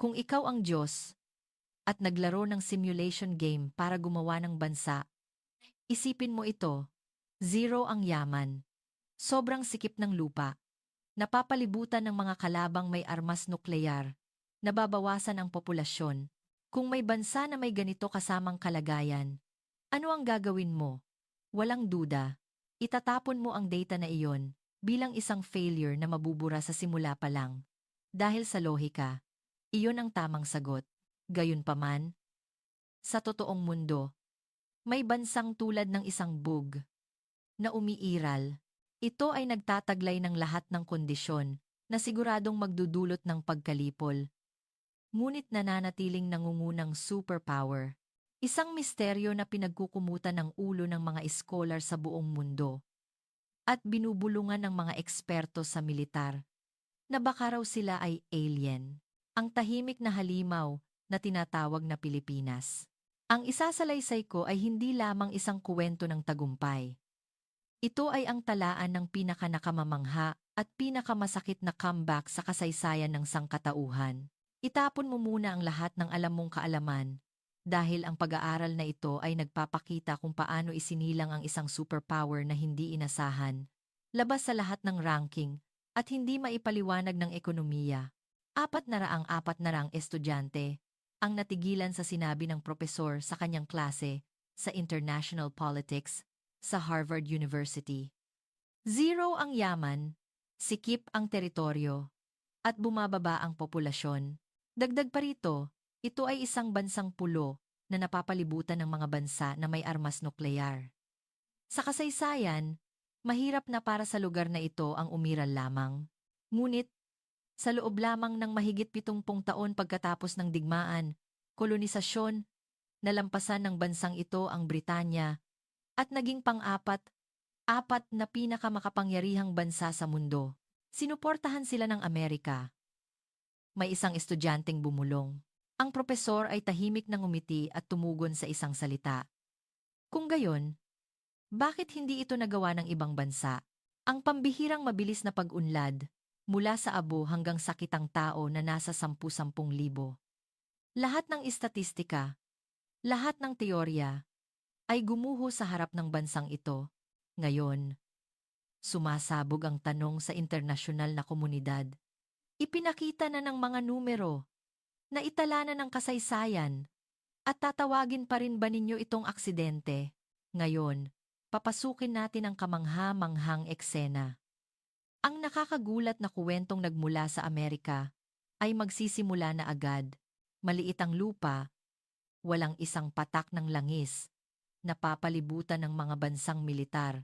Kung ikaw ang Diyos at naglaro ng simulation game para gumawa ng bansa, isipin mo ito, zero ang yaman, sobrang sikip ng lupa, napapalibutan ng mga kalabang may armas nukleyar, nababawasan ang populasyon. Kung may bansa na may ganito kasamang kalagayan, ano ang gagawin mo? Walang duda, itatapon mo ang data na iyon bilang isang failure na mabubura sa simula pa lang. Dahil sa lohika, iyon ang tamang sagot. Gayunpaman, sa totoong mundo, may bansang tulad ng isang bug na umiiral. Ito ay nagtataglay ng lahat ng kondisyon na siguradong magdudulot ng pagkalipol, ngunit nananatiling nangungunang superpower. Isang misteryo na pinagkukumutan ng ulo ng mga scholar sa buong mundo at binubulungan ng mga eksperto sa militar na baka raw sila ay alien. Ang tahimik na halimaw na tinatawag na Pilipinas. Ang isasalaysay ko ay hindi lamang isang kuwento ng tagumpay. Ito ay ang talaan ng pinakanakamamangha at pinakamasakit na comeback sa kasaysayan ng sangkatauhan. Itapon mo muna ang lahat ng alam mong kaalaman, dahil ang pag-aaral na ito ay nagpapakita kung paano isinilang ang isang superpower na hindi inasahan, labas sa lahat ng ranking, at hindi maipaliwanag ng ekonomiya. 404 estudyante ang natigilan sa sinabi ng propesor sa kanyang klase sa International Politics sa Harvard University. Zero ang yaman, sikip ang teritoryo, at bumababa ang populasyon. Dagdag pa rito, ito ay isang bansang pulo na napapalibutan ng mga bansa na may armas nukleyar. Sa kasaysayan, mahirap na para sa lugar na ito ang umiral lamang. Ngunit, sa loob lamang ng mahigit 70 taon pagkatapos ng digmaan, kolonisasyon, nalampasan ng bansang ito ang Britanya at naging apat na pinakamakapangyarihang bansa sa mundo. Sinuportahan sila ng Amerika. May isang estudyanteng bumulong. Ang propesor ay tahimik na ngumiti at tumugon sa isang salita. Kung gayon, bakit hindi ito nagawa ng ibang bansa? Ang pambihirang mabilis na pag-unlad, mula sa abo hanggang sa kitang tao na nasa 10,000. Lahat ng istatistika, lahat ng teorya, ay gumuho sa harap ng bansang ito. Ngayon, sumasabog ang tanong sa internasyonal na komunidad. Ipinakita na ng mga numero, na itala na ng kasaysayan, at tatawagin pa rin ba ninyo itong aksidente? Ngayon, papasukin natin ang kamangha-manghang eksena. Ang nakakagulat na kuwentong nagmula sa Amerika ay magsisimula na agad. Maliit ang lupa, walang isang patak ng langis, napapalibutan ng mga bansang militar.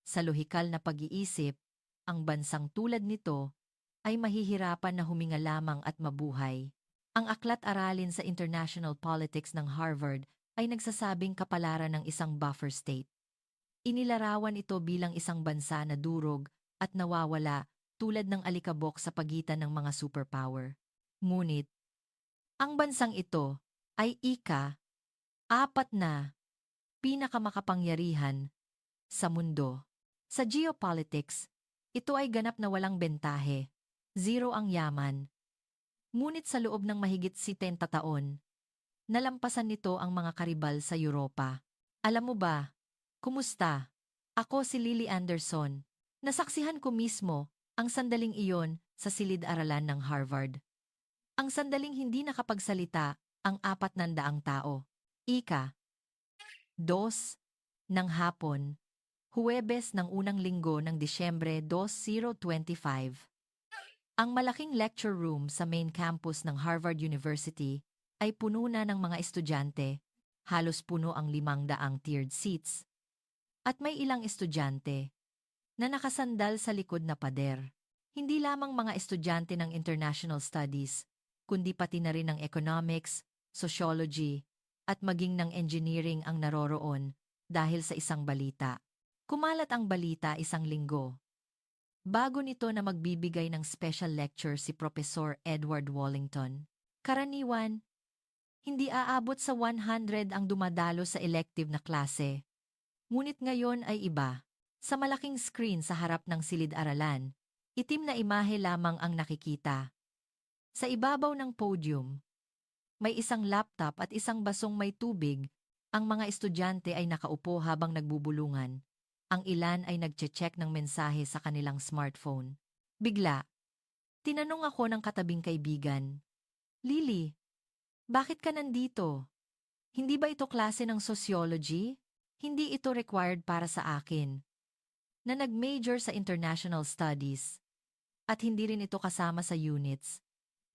Sa lohikal na pag-iisip, ang bansang tulad nito ay mahihirapan na huminga lamang at mabuhay. Ang aklat-aralin sa International Politics ng Harvard ay nagsasabing kapalaran ng isang buffer state. Inilarawan ito bilang isang bansa na durog at nawawala tulad ng alikabok sa pagitan ng mga superpower. Ngunit, ang bansang ito ay apat na pinakamakapangyarihan sa mundo. Sa geopolitics, ito ay ganap na walang bentahe. Zero ang yaman. Ngunit sa loob ng mahigit 70 taon, nalampasan nito ang mga karibal sa Europa. Alam mo ba, kumusta? Ako si Lily Anderson. Nasaksihan ko mismo ang sandaling iyon sa silid-aralan ng Harvard. Ang sandaling hindi nakapagsalita ang 400 tao. 2 ng hapon, Huwebes ng unang linggo ng Disyembre 2025. Ang malaking lecture room sa main campus ng Harvard University ay puno na ng mga estudyante, halos puno ang 500 tiered seats. At may ilang estudyante na nakasandal sa likod na pader. Hindi lamang mga estudyante ng international studies, kundi pati na rin ng economics, sociology, at maging ng engineering ang naroroon dahil sa isang balita. Kumalat ang balita isang linggo. Bago nito na magbibigay ng special lecture si Professor Edward Wallington. Karaniwan, hindi aabot sa 100 ang dumadalo sa elective na klase. Ngunit ngayon ay iba. Sa malaking screen sa harap ng silid-aralan, itim na imahe lamang ang nakikita. Sa ibabaw ng podium, may isang laptop at isang basong may tubig. Ang mga estudyante ay nakaupo habang nagbubulungan. Ang ilan ay nagche-check ng mensahe sa kanilang smartphone. Bigla, tinanong ako ng katabing kaibigan, Lily, bakit ka nandito? Hindi ba ito klase ng sociology? Hindi ito required para sa akin, na nag-major sa international studies. At hindi rin ito kasama sa units.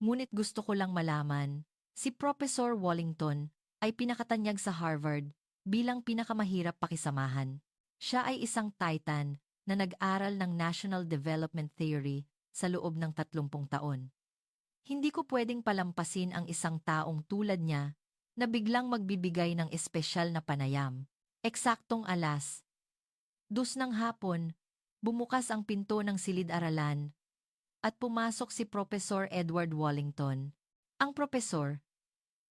Ngunit gusto ko lang malaman, si Professor Wallington ay pinakatanyag sa Harvard bilang pinakamahirap pakisamahan. Siya ay isang titan na nag-aral ng National Development Theory sa loob ng 30 taon. Hindi ko pwedeng palampasin ang isang taong tulad niya na biglang magbibigay ng espesyal na panayam. Eksaktong alas 2 ng hapon, bumukas ang pinto ng silid-aralan at pumasok si Professor Edward Wallington. Ang profesor,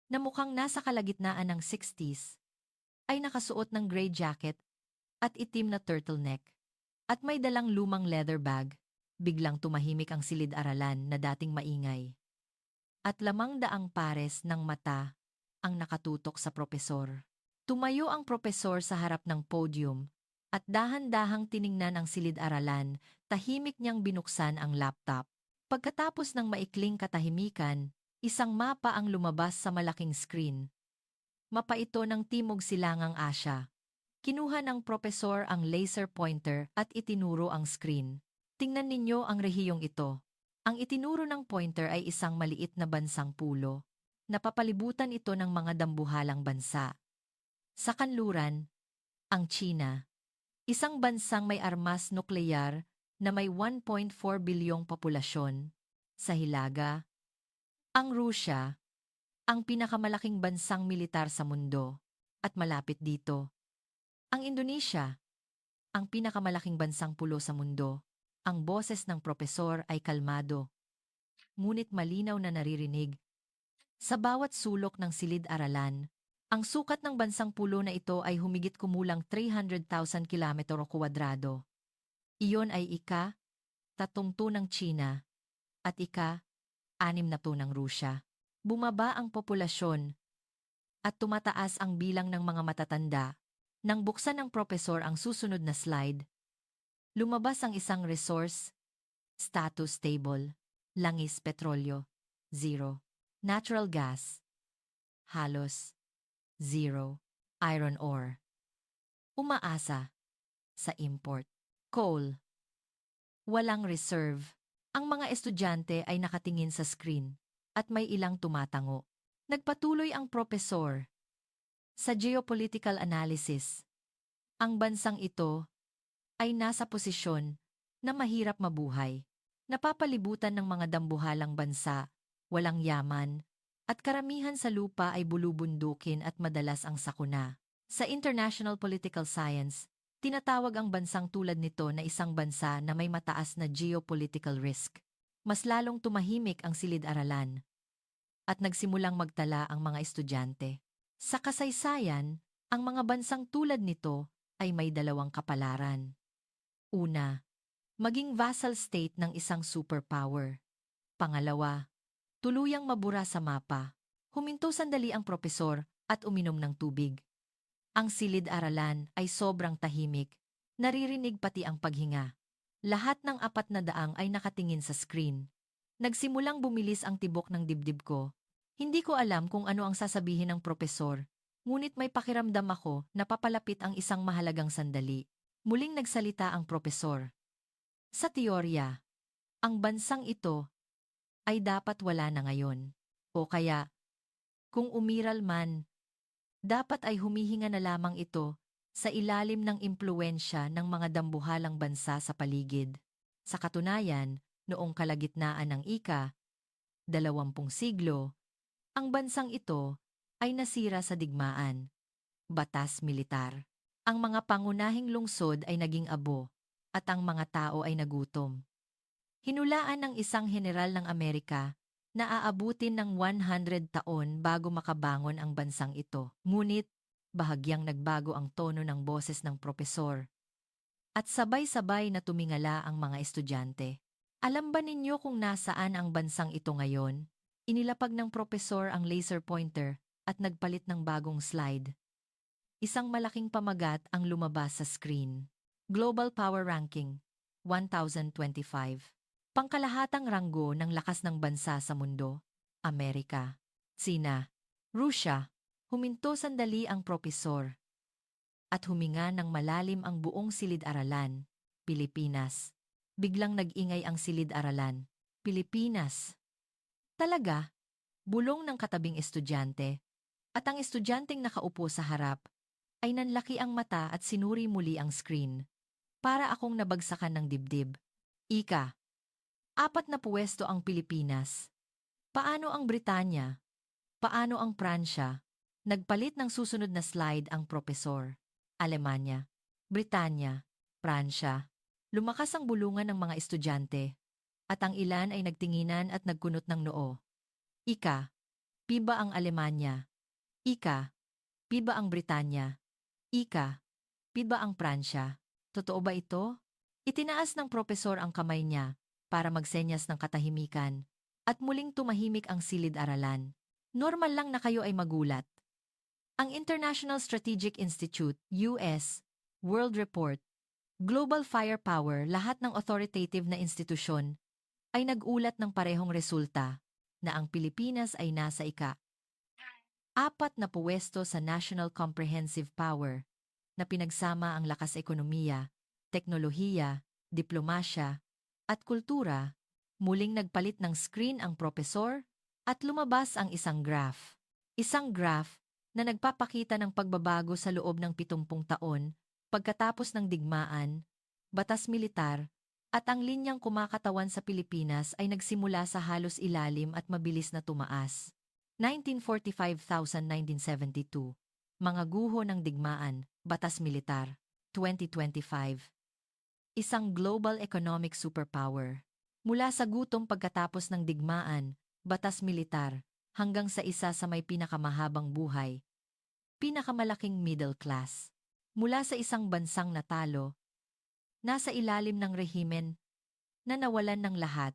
na mukhang nasa kalagitnaan ng 60s, ay nakasuot ng gray jacket at itim na turtleneck at may dalang lumang leather bag. Biglang tumahimik ang silid-aralan na dating maingay. At lamang daang pares ng mata ang nakatutok sa propesor. Tumayo ang propesor sa harap ng podium at dahan-dahang tiningnan ang silid-aralan, tahimik niyang binuksan ang laptop. Pagkatapos ng maikling katahimikan, isang mapa ang lumabas sa malaking screen. Mapa ito ng Timog Silangang Asya. Kinuha ng propesor ang laser pointer at itinuro ang screen. Tingnan ninyo ang rehiyong ito. Ang itinuro ng pointer ay isang maliit na bansang pulo. Napapalibutan ito ng mga dambuhalang bansa. Sa kanluran, ang China. Isang bansang may armas nukleyar na may 1.4 bilyong populasyon. Sa hilaga, ang Rusya, ang pinakamalaking bansang militar sa mundo. At malapit dito, ang Indonesia, ang pinakamalaking bansang pulo sa mundo. Ang boses ng propesor ay kalmado, ngunit malinaw na naririnig. Sa bawat sulok ng silid-aralan, ang sukat ng bansang pulo na ito ay humigit kumulang 300,000 kilometro kuwadrado. Iyon ay ika-32 ng China at ika-62 ng Rusya. Bumaba ang populasyon at tumataas ang bilang ng mga matatanda. Nang buksan ng propesor ang susunod na slide, lumabas ang isang resource status table. Langis petrolyo, 0. Natural gas, halos 0. Iron ore, umaasa sa import. Coal, walang reserve. Ang mga estudyante ay nakatingin sa screen at may ilang tumatango. Nagpatuloy ang propesor. Sa geopolitical analysis, ang bansang ito ay nasa posisyon na mahirap mabuhay. Napapalibutan ng mga dambuhalang bansa, walang yaman, at karamihan sa lupa ay bulubundukin at madalas ang sakuna. Sa international political science, tinatawag ang bansang tulad nito na isang bansa na may mataas na geopolitical risk. Mas lalong tumahimik ang silid-aralan at nagsimulang magtala ang mga estudyante. Sa kasaysayan, ang mga bansang tulad nito ay may dalawang kapalaran. Una, maging vassal state ng isang superpower. Pangalawa, tuluyang mabura sa mapa. Huminto sandali ang propesor at uminom ng tubig. Ang silid-aralan ay sobrang tahimik. Naririnig pati ang paghinga. Lahat ng 400 ay nakatingin sa screen. Nagsimulang bumilis ang tibok ng dibdib ko. Hindi ko alam kung ano ang sasabihin ng propesor, ngunit may pakiramdam ako na papalapit ang isang mahalagang sandali. Muling nagsalita ang propesor. Sa teorya, ang bansang ito ay dapat wala na ngayon. O kaya, kung umiral man, dapat ay humihinga na lamang ito sa ilalim ng impluwensya ng mga dambuhalang bansa sa paligid. Sa katunayan, noong kalagitnaan ng ika-20 siglo, ang bansang ito ay nasira sa digmaan, batas militar. Ang mga pangunahing lungsod ay naging abo at ang mga tao ay nagutom. Hinulaan ng isang general ng Amerika na aabutin ng 100 taon bago makabangon ang bansang ito. Ngunit, bahagyang nagbago ang tono ng boses ng propesor. At sabay-sabay na tumingala ang mga estudyante. Alam ba ninyo kung nasaan ang bansang ito ngayon? Inilapag ng propesor ang laser pointer at nagpalit ng bagong slide. Isang malaking pamagat ang lumabas sa screen. Global Power Ranking 1025. Pangkalahatang ranggo ng lakas ng bansa sa mundo. Amerika, Tsina, Rusya. Huminto sandali ang propesor at huminga ng malalim ang buong silid-aralan. Pilipinas. Biglang nag-ingay ang silid-aralan. Pilipinas. Talaga? Bulong ng katabing estudyante. At ang estudyanteng nakaupo sa harap ay nanlaki ang mata at sinuri muli ang screen. Para akong nabagsakan ng dibdib. Ika. 4 na puwesto ang Pilipinas. Paano ang Britanya? Paano ang Pransya? Nagpalit ng susunod na slide ang propesor. Alemanya, Britanya, Pransya. Lumakas ang bulungan ng mga estudyante. At ang ilan ay nagtinginan at nagkunot ng noo. Ika. Piba ang Alemanya? Ika. Piba ang Britanya? Ika. Piba ang Pransya? Totoo ba ito? Itinaas ng propesor ang kamay niya para magsenyas ng katahimikan at muling tumahimik ang silid-aralan. Normal lang na kayo ay magulat. Ang International Strategic Institute, US, World Report, Global Firepower, lahat ng authoritative na institusyon ay nag-ulat ng parehong resulta na ang Pilipinas ay nasa ika-4 na puwesto sa National Comprehensive Power na pinagsama ang lakas ekonomiya, teknolohiya, diplomasya, at kultura. Muling nagpalit ng screen ang propesor at lumabas ang isang graph. Isang graph na nagpapakita ng pagbabago sa loob ng 70 taon pagkatapos ng digmaan, batas militar, at ang linyang kumakatawan sa Pilipinas ay nagsimula sa halos ilalim at mabilis na tumaas. 1945-1972. Mga guho ng digmaan, batas militar. 2025. Isang global economic superpower. Mula sa gutom pagkatapos ng digmaan, batas militar, hanggang sa isa sa may pinakamahabang buhay. Pinakamalaking middle class. Mula sa isang bansang natalo, nasa ilalim ng rehimen na nawalan ng lahat,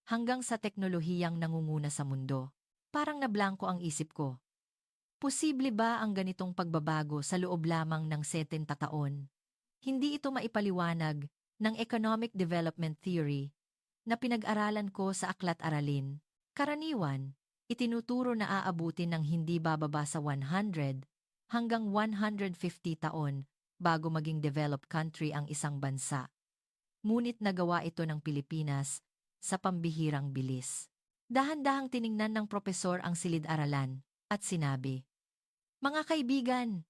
hanggang sa teknolohiyang nangunguna sa mundo. Parang nablangko ang isip ko. Posible ba ang ganitong pagbabago sa loob lamang ng 70 taon? Hindi ito maipaliwanag ng Economic Development Theory na pinag-aralan ko sa aklat-aralin. Karaniwan, itinuturo na aabutin ng hindi bababa sa 100 hanggang 150 taon bago maging developed country ang isang bansa. Ngunit nagawa ito ng Pilipinas sa pambihirang bilis. Dahan-dahang tiningnan ng propesor ang silid-aralan at sinabi, "Mga kaibigan,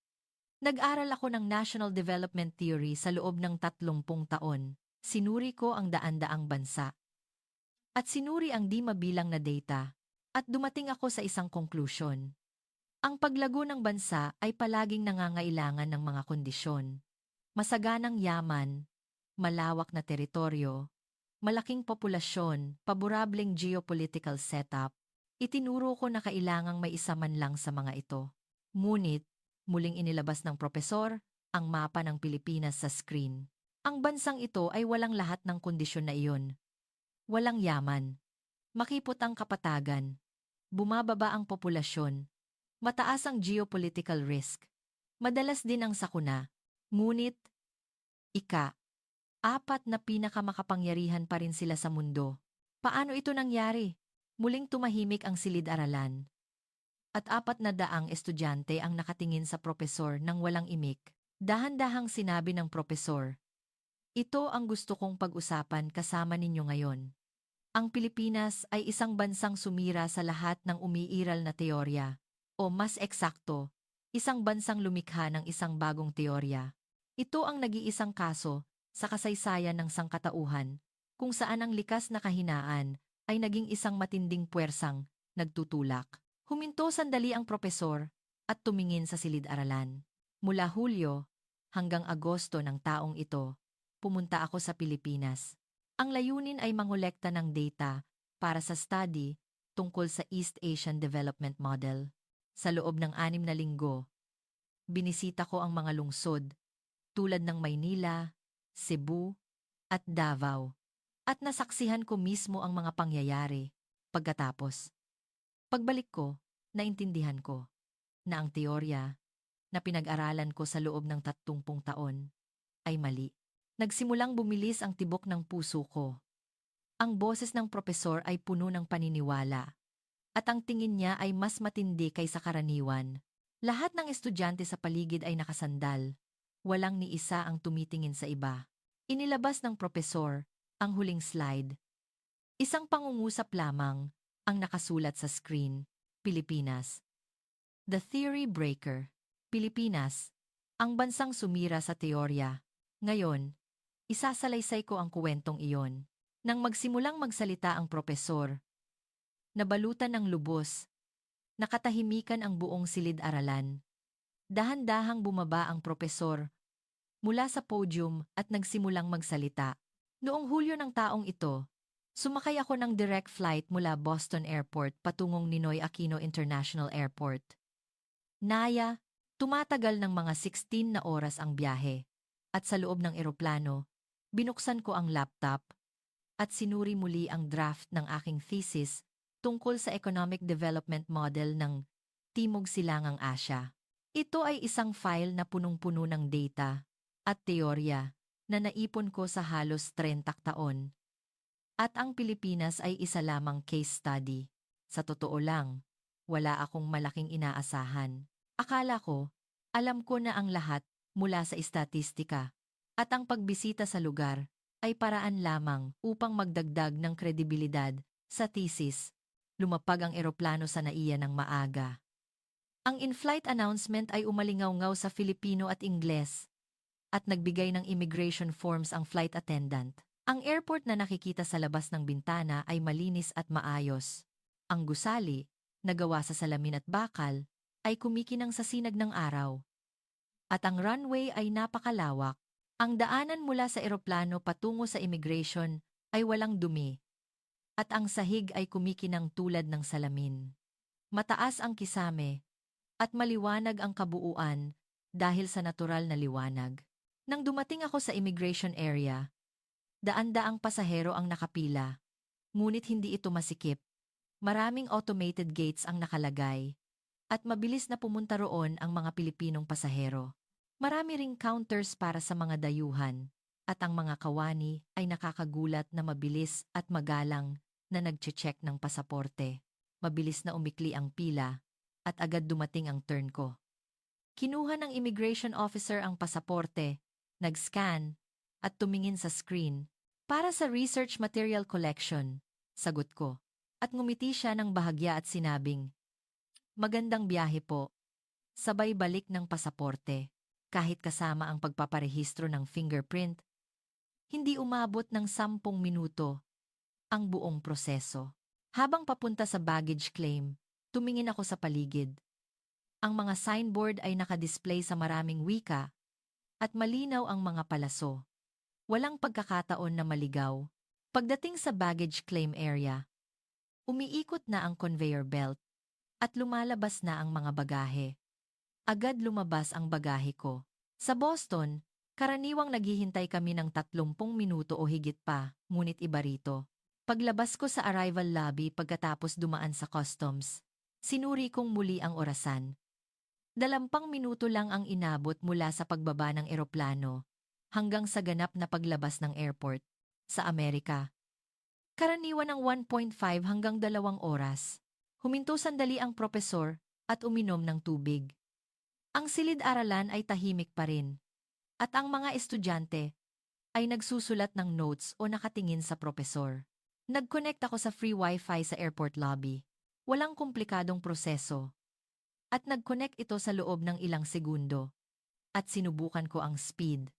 nag-aral ako ng National Development Theory sa loob ng 30 taon. Sinuri ko ang daan-daang bansa. At sinuri ang di mabilang na data. At dumating ako sa isang conclusion. Ang paglago ng bansa ay palaging nangangailangan ng mga kondisyon. Masaganang yaman, malawak na teritoryo, malaking populasyon, paborableng geopolitical setup. Itinuro ko na kailangang may isa man lang sa mga ito. Ngunit, muling inilabas ng propesor ang mapa ng Pilipinas sa screen. Ang bansang ito ay walang lahat ng kondisyon na iyon. Walang yaman. Makipot ang kapatagan. Bumababa ang populasyon. Mataas ang geopolitical risk. Madalas din ang sakuna. Ngunit, ika-4 na pinakamakapangyarihan pa rin sila sa mundo. Paano ito nangyari? Muling tumahimik ang silid-aralan. At 400 estudyante ang nakatingin sa propesor nang walang imik. Dahan-dahang sinabi ng propesor, "Ito ang gusto kong pag-usapan kasama ninyo ngayon. Ang Pilipinas ay isang bansang sumira sa lahat ng umiiral na teorya. O mas eksakto, isang bansang lumikha ng isang bagong teorya. Ito ang nag-iisang kaso sa kasaysayan ng sangkatauhan kung saan ang likas na kahinaan ay naging isang matinding puwersang nagtutulak." Huminto sandali ang propesor at tumingin sa silid-aralan. Mula Hulyo hanggang Agosto ng taong ito, pumunta ako sa Pilipinas. Ang layunin ay mangolekta ng data para sa study tungkol sa East Asian Development Model. Sa loob ng 6 na linggo, binisita ko ang mga lungsod tulad ng Maynila, Cebu, at Davao. At nasaksihan ko mismo ang mga pangyayari. Pagkatapos, Pagbalik ko, naintindihan ko na ang teorya na pinag-aralan ko sa loob ng 30 taon ay mali. Nagsimulang bumilis ang tibok ng puso ko. Ang boses ng propesor ay puno ng paniniwala. At ang tingin niya ay mas matindi kaysa karaniwan. Lahat ng estudyante sa paligid ay nakasandal. Walang ni isa ang tumitingin sa iba. Inilabas ng propesor ang huling slide. Isang pangungusap lamang ang nakasulat sa screen. Pilipinas. The Theory Breaker. Pilipinas. Ang bansang sumira sa teorya. Ngayon, isasalaysay ko ang kuwentong iyon. Nang magsimulang magsalita ang propesor, nabalutan ng lubos, nakatahimikan ang buong silid-aralan. Dahan-dahang bumaba ang propesor mula sa podium at nagsimulang magsalita. Noong Hulyo ng taong ito, sumakay ako ng direct flight mula Boston Airport patungong Ninoy Aquino International Airport. Naya, tumatagal ng mga 16 na oras ang biyahe. At sa loob ng eroplano, binuksan ko ang laptop at sinuri muli ang draft ng aking thesis tungkol sa economic development model ng Timog Silangang Asya. Ito ay isang file na punong-puno ng data at teorya na naipon ko sa halos 30 taon. At ang Pilipinas ay isa lamang case study. Sa totoo lang, wala akong malaking inaasahan. Akala ko, alam ko na ang lahat mula sa istatistika. At ang pagbisita sa lugar ay paraan lamang upang magdagdag ng kredibilidad sa thesis. Lumapag ang eroplano sa NAIA ng maaga. Ang in-flight announcement ay umalingaw-ngaw sa Filipino at Ingles at nagbigay ng immigration forms ang flight attendant. Ang airport na nakikita sa labas ng bintana ay malinis at maayos. Ang gusali, na gawa sa salamin at bakal, ay kumikinang sa sinag ng araw. At ang runway ay napakalawak. Ang daanan mula sa eroplano patungo sa immigration ay walang dumi. At ang sahig ay kumikinang tulad ng salamin. Mataas ang kisame at maliwanag ang kabuuan dahil sa natural na liwanag. Nang dumating ako sa immigration area, daan-daang pasahero ang nakapila. Ngunit hindi ito masikip. Maraming automated gates ang nakalagay. At mabilis na pumunta roon ang mga Pilipinong pasahero. Marami ring counters para sa mga dayuhan. At ang mga kawani ay nakakagulat na mabilis at magalang na nagche-check ng pasaporte. Mabilis na umikli ang pila at agad dumating ang turn ko. Kinuha ng immigration officer ang pasaporte, nag-scan at tumingin sa screen para sa research material collection. Sagot ko. At ngumiti siya ng bahagya at sinabing, "Magandang biyahe po." Sabay balik ng pasaporte. Kahit kasama ang pagpaparehistro ng fingerprint, hindi umabot ng 10 minuto ang buong proseso. Habang papunta sa baggage claim, tumingin ako sa paligid. Ang mga signboard ay nakadisplay sa maraming wika at malinaw ang mga palaso. Walang pagkakataon na maligaw. Pagdating sa baggage claim area, umiikot na ang conveyor belt at lumalabas na ang mga bagahe. Agad lumabas ang bagahe ko. Sa Boston, karaniwang naghihintay kami ng 30 minuto o higit pa, ngunit iba rito. Paglabas ko sa arrival lobby pagkatapos dumaan sa customs, sinuri kong muli ang orasan. 20 minuto lang ang inabot mula sa pagbaba ng eroplano hanggang sa ganap na paglabas ng airport sa Amerika. Karaniwan ng 1.5 hanggang 2 oras. Huminto sandali ang propesor at uminom ng tubig. Ang silid-aralan ay tahimik pa rin, at ang mga estudyante ay nagsusulat ng notes o nakatingin sa propesor. Nag-connect ako sa free wifi sa airport lobby. Walang komplikadong proseso. At nag-connect ito sa loob ng ilang segundo. At sinubukan ko ang speed.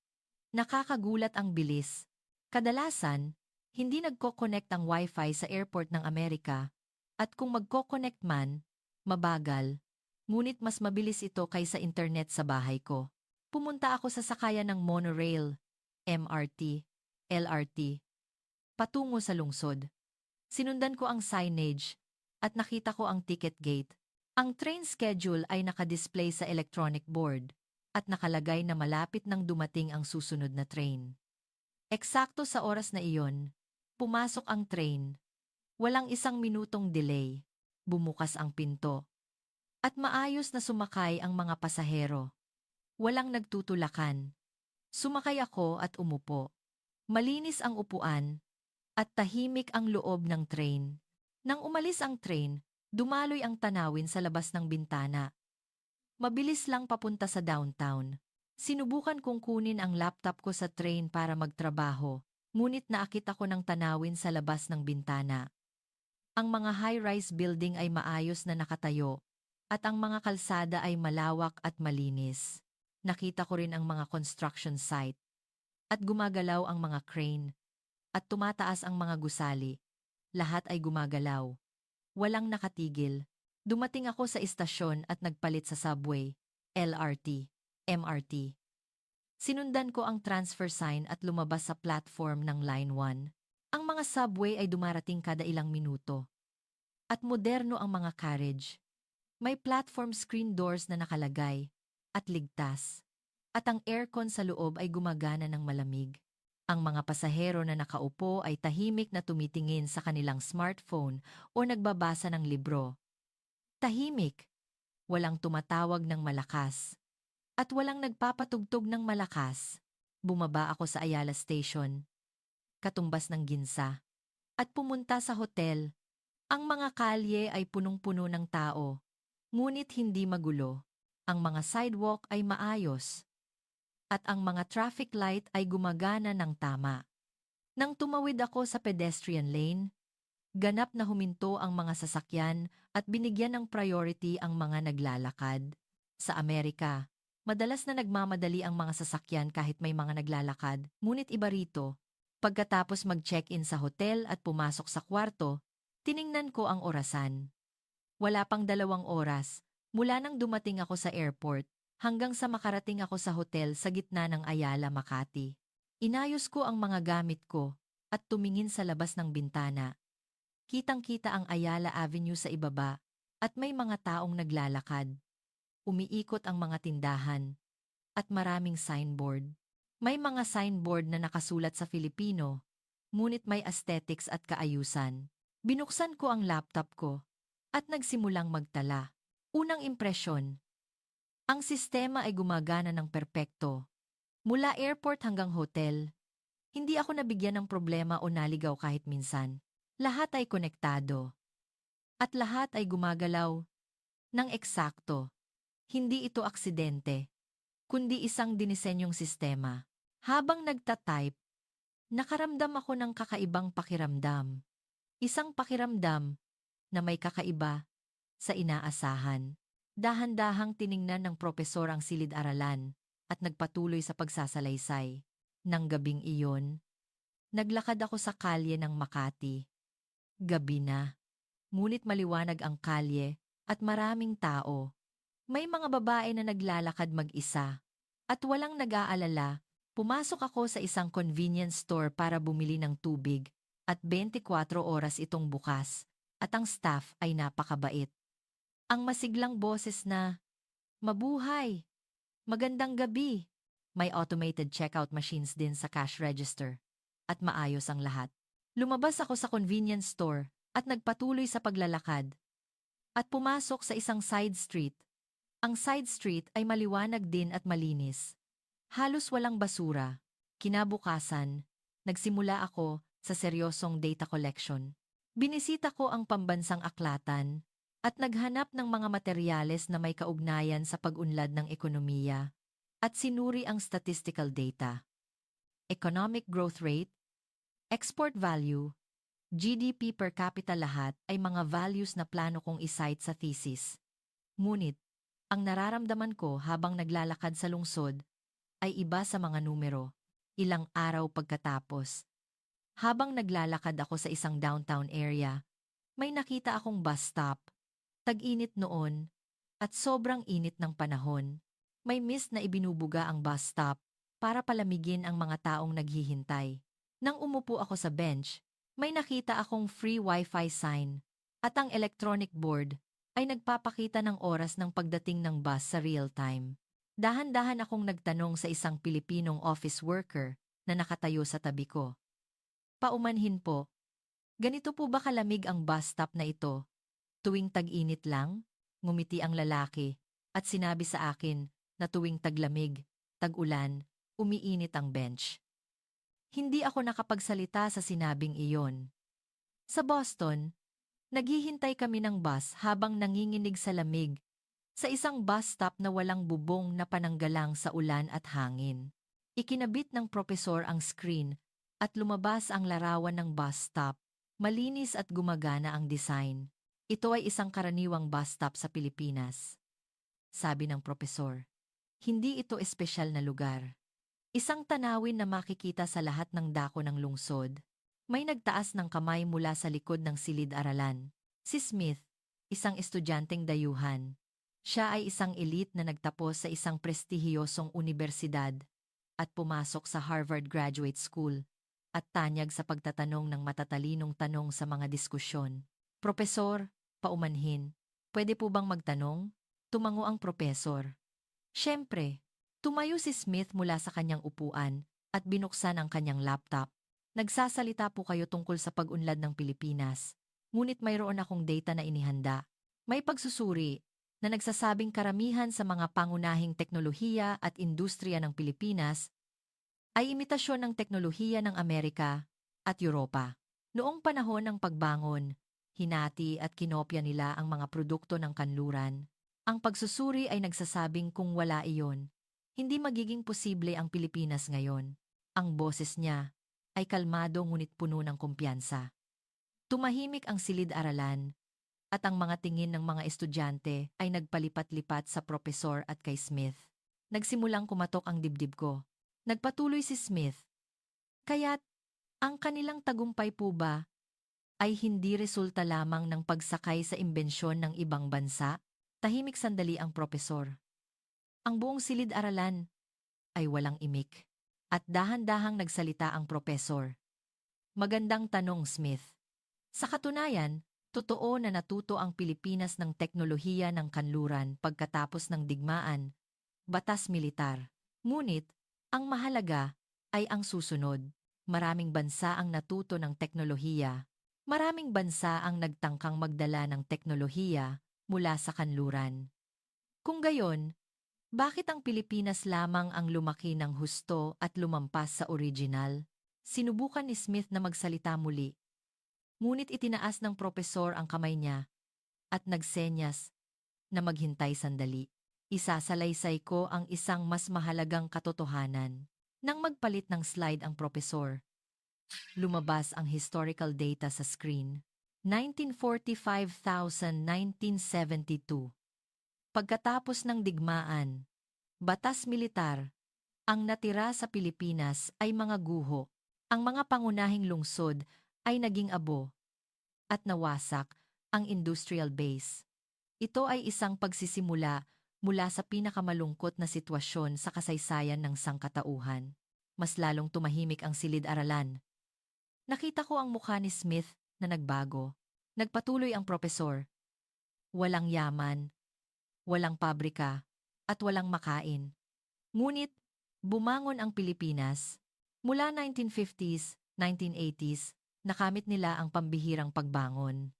Nakakagulat ang bilis. Kadalasan, hindi nagko-connect ang wifi sa airport ng Amerika. At kung magko-connect man, mabagal. Ngunit mas mabilis ito kaysa internet sa bahay ko. Pumunta ako sa sakayan ng monorail, MRT, LRT, patungo sa lungsod. Sinundan ko ang signage at nakita ko ang ticket gate. Ang train schedule ay nakadisplay sa electronic board at nakalagay na malapit nang dumating ang susunod na train. Eksakto sa oras na iyon, pumasok ang train. Walang 1 minutong delay. Bumukas ang pinto. At maayos na sumakay ang mga pasahero. Walang nagtutulakan. Sumakay ako at umupo. Malinis ang upuan at tahimik ang loob ng train. Nang umalis ang train, dumaloy ang tanawin sa labas ng bintana. Mabilis lang papunta sa downtown. Sinubukan kong kunin ang laptop ko sa train para magtrabaho, ngunit naakit ako ng tanawin sa labas ng bintana. Ang mga high-rise building ay maayos na nakatayo, at ang mga kalsada ay malawak at malinis. Nakita ko rin ang mga construction site, at gumagalaw ang mga crane, at tumataas ang mga gusali. Lahat ay gumagalaw. Walang nakatigil. Dumating ako sa istasyon at nagpalit sa subway, LRT, MRT. Sinundan ko ang transfer sign at lumabas sa platform ng Line 1. Ang mga subway ay dumarating kada ilang minuto. At moderno ang mga carriage. May platform screen doors na nakalagay at ligtas. At ang aircon sa loob ay gumagana ng malamig. Ang mga pasahero na nakaupo ay tahimik na tumitingin sa kanilang smartphone o nagbabasa ng libro. Tahimik. Walang tumatawag ng malakas. At walang nagpapatugtog ng malakas. Bumaba ako sa Ayala Station, katumbas ng Ginza, at pumunta sa hotel. Ang mga kalye ay punong-puno ng tao, ngunit hindi magulo. Ang mga sidewalk ay maayos. At ang mga traffic light ay gumagana ng tama. Nang tumawid ako sa pedestrian lane, ganap na huminto ang mga sasakyan at binigyan ng priority ang mga naglalakad. Sa Amerika, madalas na nagmamadali ang mga sasakyan kahit may mga naglalakad, ngunit iba rito. Pagkatapos mag-check-in sa hotel at pumasok sa kwarto, tiningnan ko ang orasan. Wala pang 2 oras, mula nang dumating ako sa airport, hanggang sa makarating ako sa hotel sa gitna ng Ayala, Makati. Inayos ko ang mga gamit ko at tumingin sa labas ng bintana. Kitang-kita ang Ayala Avenue sa ibaba at may mga taong naglalakad. Umiikot ang mga tindahan at maraming signboard. May mga signboard na nakasulat sa Filipino, ngunit may aesthetics at kaayusan. Binuksan ko ang laptop ko at nagsimulang magtala. Unang impresyon, ang sistema ay gumagana ng perpekto. Mula airport hanggang hotel, hindi ako nabigyan ng problema o naligaw kahit minsan. Lahat ay konektado. At lahat ay gumagalaw ng eksakto. Hindi ito aksidente, kundi isang dinisenyong sistema. Habang nagtatype, nakaramdam ako ng kakaibang pakiramdam. Isang pakiramdam na may kakaiba sa inaasahan. Dahan-dahang tiningnan ng propesor ang silid-aralan at nagpatuloy sa pagsasalaysay. Nang gabing iyon, naglakad ako sa kalye ng Makati. Gabi na, ngunit maliwanag ang kalye at maraming tao. May mga babae na naglalakad mag-isa. At walang nag-aalala, pumasok ako sa isang convenience store para bumili ng tubig at 24 oras itong bukas at ang staff ay napakabait. Ang masiglang boses na, "Mabuhay! Magandang gabi!" May automated checkout machines din sa cash register. At maayos ang lahat. Lumabas ako sa convenience store at nagpatuloy sa paglalakad. At pumasok sa isang side street. Ang side street ay maliwanag din at malinis. Halos walang basura. Kinabukasan, nagsimula ako sa seryosong data collection. Binisita ko ang pambansang aklatan at naghanap ng mga materyales na may kaugnayan sa pag-unlad ng ekonomiya at sinuri ang statistical data. Economic growth rate, export value, GDP per capita, lahat ay mga values na plano kong isite sa thesis. Ngunit, ang nararamdaman ko habang naglalakad sa lungsod ay iba sa mga numero. Ilang araw pagkatapos, habang naglalakad ako sa isang downtown area, may nakita akong bus stop. Tag-init noon at sobrang init ng panahon. May mist na ibinubuga ang bus stop para palamigin ang mga taong naghihintay. Nang umupo ako sa bench, may nakita akong free wifi sign at ang electronic board ay nagpapakita ng oras ng pagdating ng bus sa real time. Dahan-dahan akong nagtanong sa isang Pilipinong office worker na nakatayo sa tabi ko. "Paumanhin po, ganito po ba kalamig ang bus stop na ito?" Tuwing tag-init lang, ngumiti ang lalaki at sinabi sa akin na tuwing taglamig, tag-ulan, umiinit ang bench. Hindi ako nakapagsalita sa sinabing iyon. Sa Boston, naghihintay kami ng bus habang nanginginig sa lamig sa isang bus stop na walang bubong na pananggalang sa ulan at hangin. Ikinabit ng propesor ang screen at lumabas ang larawan ng bus stop. Malinis at gumagana ang design. Ito ay isang karaniwang bus stop sa Pilipinas. Sabi ng propesor. Hindi ito espesyal na lugar. Isang tanawin na makikita sa lahat ng dako ng lungsod. May nagtaas ng kamay mula sa likod ng silid-aralan. Si Smith, isang estudyanteng dayuhan. Siya ay isang elite na nagtapos sa isang prestihiyosong universidad at pumasok sa Harvard Graduate School at tanyag sa pagtatanong ng matatalinong tanong sa mga diskusyon. Propesor, paumanhin, pwede po bang magtanong? Tumango ang propesor. Siyempre, tumayo si Smith mula sa kanyang upuan at binuksan ang kanyang laptop. Nagsasalita po kayo tungkol sa pag-unlad ng Pilipinas, ngunit mayroon akong data na inihanda. May pagsusuri na nagsasabing karamihan sa mga pangunahing teknolohiya at industriya ng Pilipinas ay imitasyon ng teknolohiya ng Amerika at Europa. Noong panahon ng pagbangon, hinati at kinopya nila ang mga produkto ng kanluran. Ang pagsusuri ay nagsasabing kung wala iyon, hindi magiging posible ang Pilipinas ngayon. Ang boses niya ay kalmado ngunit puno ng kumpiyansa. Tumahimik ang silid-aralan at ang mga tingin ng mga estudyante ay nagpalipat-lipat sa propesor at kay Smith. Nagsimulang kumatok ang dibdib ko. Nagpatuloy si Smith. Kaya't ang kanilang tagumpay po ba ay hindi resulta lamang ng pagsakay sa imbensyon ng ibang bansa? Tahimik sandali ang propesor. Ang buong silid-aralan ay walang imik. At dahan-dahang nagsalita ang propesor. Magandang tanong, Smith. Sa katunayan, totoo na natuto ang Pilipinas ng teknolohiya ng kanluran pagkatapos ng digmaan, batas militar. Ngunit, ang mahalaga ay ang susunod. Maraming bansa ang natuto ng teknolohiya. Maraming bansa ang nagtangkang magdala ng teknolohiya mula sa kanluran. Kung gayon, bakit ang Pilipinas lamang ang lumaki ng husto at lumampas sa original? Sinubukan ni Smith na magsalita muli. Ngunit itinaas ng propesor ang kamay niya at nagsenyas na maghintay sandali. Isasalaysay ko ang isang mas mahalagang katotohanan. Nang magpalit ng slide ang propesor, lumabas ang historical data sa screen. 1945,1972. Pagkatapos ng digmaan, batas militar, ang natira sa Pilipinas ay mga guho. Ang mga pangunahing lungsod ay naging abo at nawasak ang industrial base. Ito ay isang pagsisimula mula sa pinakamalungkot na sitwasyon sa kasaysayan ng sangkatauhan. Mas lalong tumahimik ang silid-aralan. Nakita ko ang mukha ni Smith na nagbago. Nagpatuloy ang propesor. Walang yaman, walang pabrika, at walang makain. Ngunit, bumangon ang Pilipinas. Mula 1950s, 1980s, nakamit nila ang pambihirang pagbangon.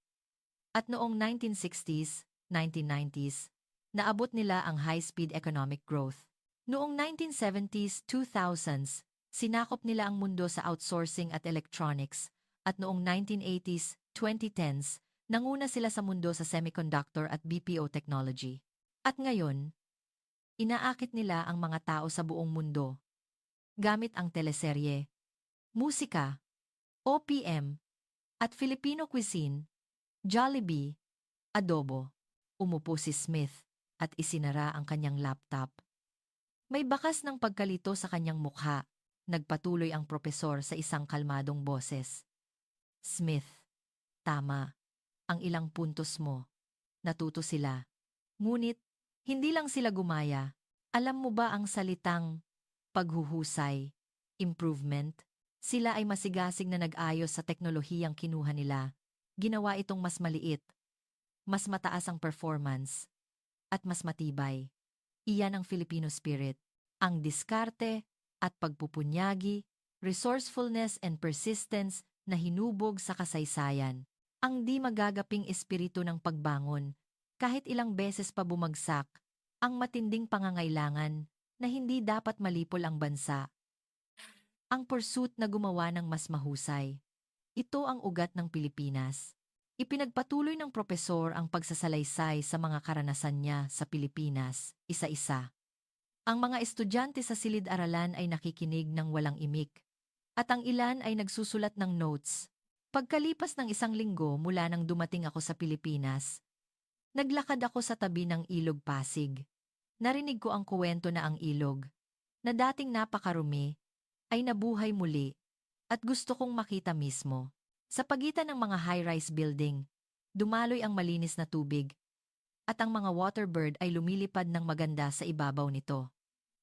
At noong 1960s, 1990s, naabot nila ang high-speed economic growth. Noong 1970s, 2000s, sinakop nila ang mundo sa outsourcing at electronics. At noong 1980s, 2010s, nanguna sila sa mundo sa semiconductor at BPO technology. At ngayon, inaakit nila ang mga tao sa buong mundo. Gamit ang teleserye, musika, OPM, at Filipino cuisine, Jollibee, adobo. Umupo si Smith at isinara ang kanyang laptop. May bakas ng pagkalito sa kanyang mukha. Nagpatuloy ang propesor sa isang kalmadong boses. Smith, tama. Ang ilang puntos mo. Natuto sila. Ngunit, hindi lang sila gumaya. Alam mo ba ang salitang paghuhusay, improvement? Sila ay masigasig na nag-ayos sa teknolohiyang kinuha nila. Ginawa itong mas maliit, mas mataas ang performance, at mas matibay. Iyan ang Filipino spirit. Ang diskarte at pagpupunyagi, resourcefulness and persistence na hinubog sa kasaysayan. Ang di magagaping espiritu ng pagbangon, kahit ilang beses pa bumagsak, ang matinding pangangailangan na hindi dapat malipol ang bansa. Ang pursuit na gumawa ng mas mahusay. Ito ang ugat ng Pilipinas. Ipinagpatuloy ng propesor ang pagsasalaysay sa mga karanasan niya sa Pilipinas, isa-isa. Ang mga estudyante sa silid-aralan ay nakikinig ng walang imik, at ang ilan ay nagsusulat ng notes. Pagkalipas ng 1 linggo mula nang dumating ako sa Pilipinas, naglakad ako sa tabi ng Ilog Pasig. Narinig ko ang kuwento na ang ilog, na dating napakarumi, ay nabuhay muli, at gusto kong makita mismo. Sa pagitan ng mga high-rise building, dumaloy ang malinis na tubig, at ang mga waterbird ay lumilipad ng maganda sa ibabaw nito.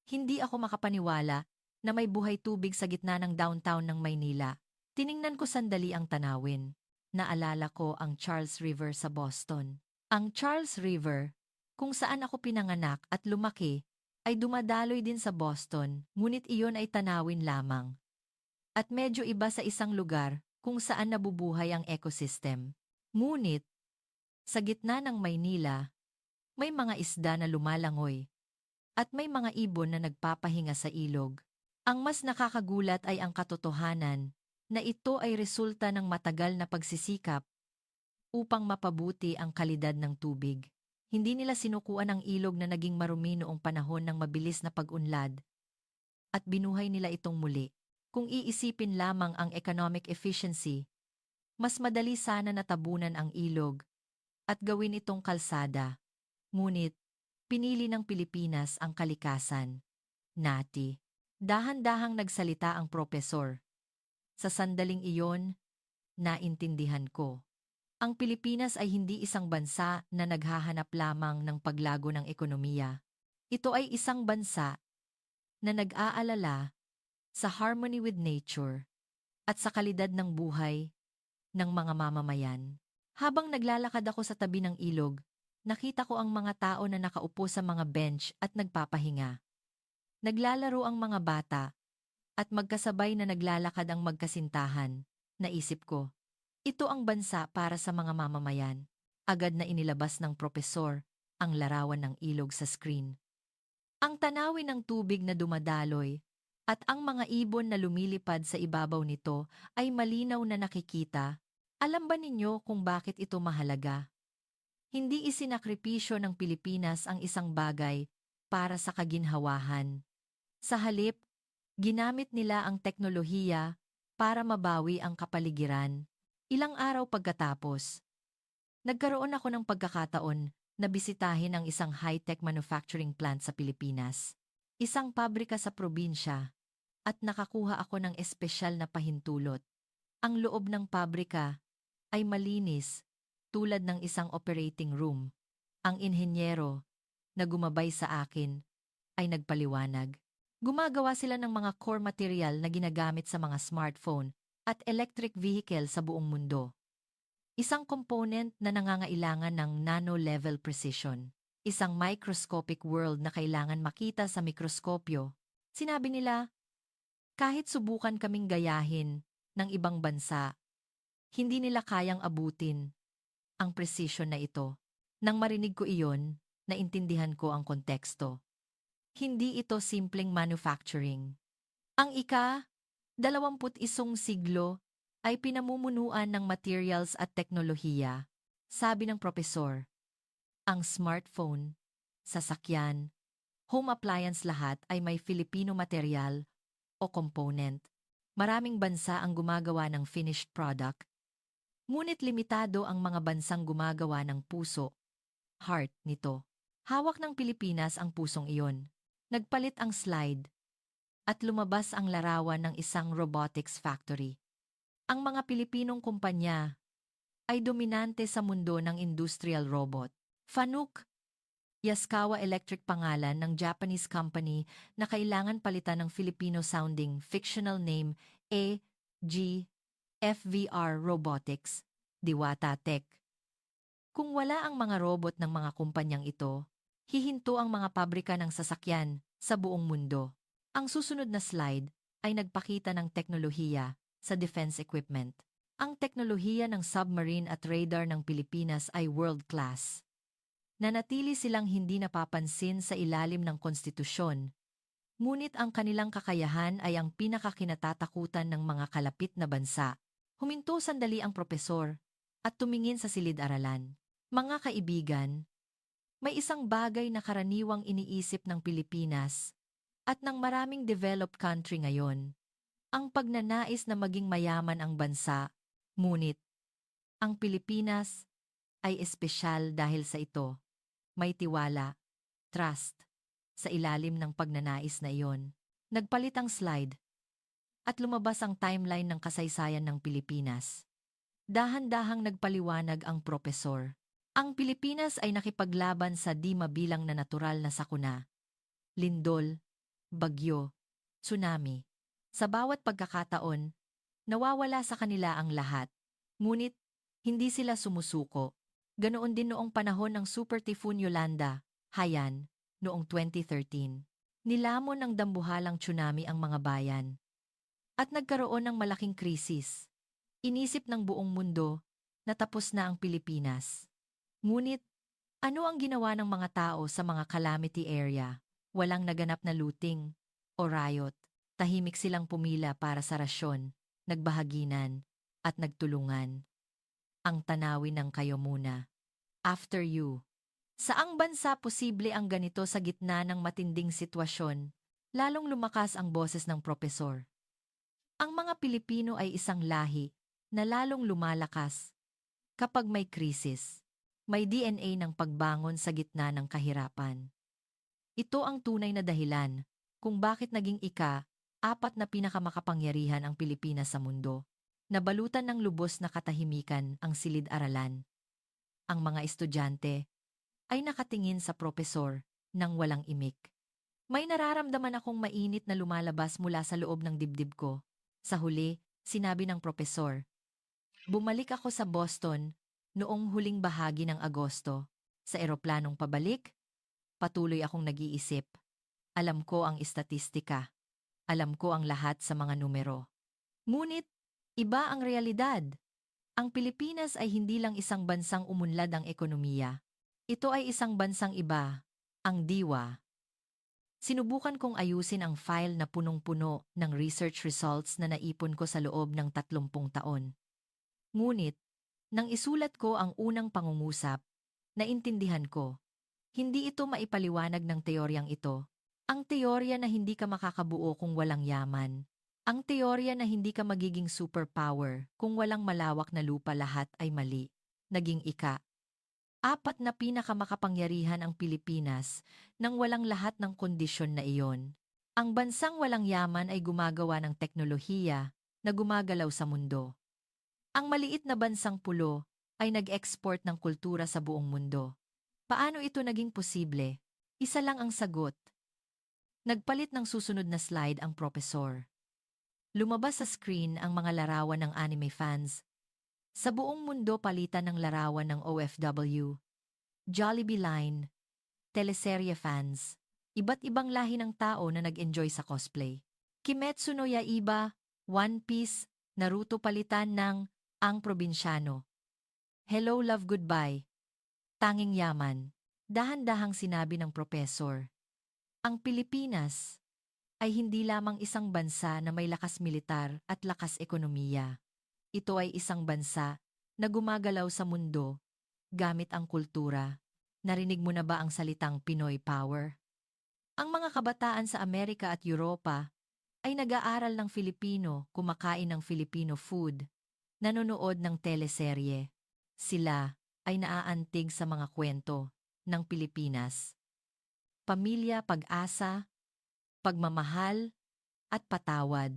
Hindi ako makapaniwala na may buhay tubig sa gitna ng downtown ng Maynila. Tiningnan ko sandali ang tanawin. Naalala ko ang Charles River sa Boston. Ang Charles River, kung saan ako pinanganak at lumaki, ay dumadaloy din sa Boston, ngunit iyon ay tanawin lamang. At medyo iba sa isang lugar kung saan nabubuhay ang ecosystem. Ngunit, sa gitna ng Maynila, may mga isda na lumalangoy at may mga ibon na nagpapahinga sa ilog. Ang mas nakakagulat ay ang katotohanan na ito ay resulta ng matagal na pagsisikap upang mapabuti ang kalidad ng tubig. Hindi nila sinukuan ang ilog na naging marumi noong panahon ng mabilis na pag-unlad at binuhay nila itong muli. Kung iisipin lamang ang economic efficiency, mas madali sana natabunan ang ilog at gawin itong kalsada. Ngunit, pinili ng Pilipinas ang kalikasan. Nati. Dahan-dahang nagsalita ang propesor. Sa sandaling iyon, naintindihan ko. Ang Pilipinas ay hindi isang bansa na naghahanap lamang ng paglago ng ekonomiya. Ito ay isang bansa na nag-aalala sa harmony with nature at sa kalidad ng buhay ng mga mamamayan. Habang naglalakad ako sa tabi ng ilog, nakita ko ang mga tao na nakaupo sa mga bench at nagpapahinga. Naglalaro ang mga bata at magkasabay na naglalakad ang magkasintahan. Naisip ko, ito ang bansa para sa mga mamamayan. Agad na inilabas ng propesor ang larawan ng ilog sa screen. Ang tanawin ng tubig na dumadaloy at ang mga ibon na lumilipad sa ibabaw nito ay malinaw na nakikita. Alam ba ninyo kung bakit ito mahalaga? Hindi isinakripisyo ng Pilipinas ang isang bagay para sa kaginhawahan. Sa halip, ginamit nila ang teknolohiya para mabawi ang kapaligiran. Ilang araw pagkatapos, nagkaroon ako ng pagkakataon na bisitahin ang isang high-tech manufacturing plant sa Pilipinas. Isang pabrika sa probinsya, at nakakuha ako ng espesyal na pahintulot. Ang loob ng pabrika ay malinis, tulad ng isang operating room. Ang inhenyero na gumabay sa akin ay nagpaliwanag. Gumagawa sila ng mga core material na ginagamit sa mga smartphone at electric vehicle sa buong mundo. Isang component na nangangailangan ng nano-level precision. Isang microscopic world na kailangan makita sa mikroskopyo. Sinabi nila, kahit subukan kaming gayahin ng ibang bansa, hindi nila kayang abutin ang precision na ito. Nang marinig ko iyon, naintindihan ko ang konteksto. Hindi ito simpleng manufacturing. Ang ika-21 siglo ay pinamumunuan ng materials at teknolohiya, sabi ng propesor. Ang smartphone, sasakyan, home appliance lahat ay may Filipino material o component. Maraming bansa ang gumagawa ng finished product, ngunit limitado ang mga bansang gumagawa ng puso, heart nito. Hawak ng Pilipinas ang pusong iyon. Nagpalit ang slide at lumabas ang larawan ng isang robotics factory. Ang mga Pilipinong kumpanya ay dominante sa mundo ng industrial robot. Fanuc, Yaskawa Electric pangalan ng Japanese company na kailangan palitan ng Filipino-sounding fictional name FVR Robotics, Diwata Tech. Kung wala ang mga robot ng mga kumpanyang ito, hihinto ang mga pabrika ng sasakyan sa buong mundo. Ang susunod na slide ay nagpakita ng teknolohiya sa defense equipment. Ang teknolohiya ng submarine at radar ng Pilipinas ay world-class. Nanatili silang hindi napapansin sa ilalim ng konstitusyon, ngunit ang kanilang kakayahan ay ang pinakakinatatakutan ng mga kalapit na bansa. Huminto sandali ang propesor at tumingin sa silid-aralan. Mga kaibigan, may isang bagay na karaniwang iniisip ng Pilipinas at ng maraming developed country ngayon. Ang pagnanais na maging mayaman ang bansa, ngunit ang Pilipinas ay espesyal dahil sa ito. May tiwala, trust, sa ilalim ng pagnanais na iyon. Nagpalit ang slide at lumabas ang timeline ng kasaysayan ng Pilipinas. Dahan-dahang nagpaliwanag ang propesor. Ang Pilipinas ay nakipaglaban sa di mabilang na natural na sakuna, lindol, bagyo, tsunami. Sa bawat pagkakataon, nawawala sa kanila ang lahat. Ngunit, hindi sila sumusuko. Ganoon din noong panahon ng Super Typhoon Yolanda, Haiyan, noong 2013. Nilamon ng dambuhalang tsunami ang mga bayan. At nagkaroon ng malaking krisis. Inisip ng buong mundo na tapos na ang Pilipinas. Ngunit, ano ang ginawa ng mga tao sa mga calamity area? Walang naganap na looting o riot. Tahimik silang pumila para sa rasyon, nagbahaginan, at nagtulungan. Ang tanawin ng kayo muna. After you. Saang bansa posible ang ganito sa gitna ng matinding sitwasyon? Lalong lumakas ang boses ng propesor. Ang mga Pilipino ay isang lahi na lalong lumalakas kapag may krisis. May DNA ng pagbangon sa gitna ng kahirapan. Ito ang tunay na dahilan kung bakit naging apat na pinakamakapangyarihan ang Pilipinas sa mundo. Nabalutan ng lubos na katahimikan ang silid-aralan. Ang mga estudyante ay nakatingin sa propesor nang walang imik. May nararamdaman akong mainit na lumalabas mula sa loob ng dibdib ko. Sa huli, sinabi ng propesor, bumalik ako sa Boston noong huling bahagi ng Agosto. Sa eroplanong pabalik, patuloy akong nag-iisip. Alam ko ang istatistika. Alam ko ang lahat sa mga numero. Ngunit, iba ang realidad. Ang Pilipinas ay hindi lang isang bansang umunlad ang ekonomiya. Ito ay isang bansang iba, ang diwa. Sinubukan kong ayusin ang file na punong-puno ng research results na naipon ko sa loob ng 30 taon. Ngunit, nang isulat ko ang unang pangungusap, naintindihan ko, hindi ito maipaliwanag ng teoryang ito. Ang teorya na hindi ka makakabuo kung walang yaman. Ang teorya na hindi ka magiging superpower kung walang malawak na lupa lahat ay mali. Naging apat na pinakamakapangyarihan ang Pilipinas nang walang lahat ng kondisyon na iyon. Ang bansang walang yaman ay gumagawa ng teknolohiya na gumagalaw sa mundo. Ang maliit na bansang pulo ay nag-export ng kultura sa buong mundo. Paano ito naging posible? Isa lang ang sagot. Nagpalit ng susunod na slide ang propesor. Lumabas sa screen ang mga larawan ng anime fans. Sa buong mundo palitan ng larawan ng OFW, Jollibee line, teleserye fans, iba't ibang lahi ng tao na nag-enjoy sa cosplay. Kimetsu no Yaiba, One Piece, Naruto palitan ng Ang Probinsyano. Hello love goodbye. Tanging yaman. Dahan-dahang sinabi ng propesor. Ang Pilipinas ay hindi lamang isang bansa na may lakas militar at lakas ekonomiya. Ito ay isang bansa na gumagalaw sa mundo gamit ang kultura. Narinig mo na ba ang salitang Pinoy Power? Ang mga kabataan sa Amerika at Europa ay nag-aaral ng Filipino, kumakain ng Filipino food, nanonood ng teleserye. Sila ay naaantig sa mga kwento ng Pilipinas. Pamilya, pag-asa, pagmamahal, at patawad.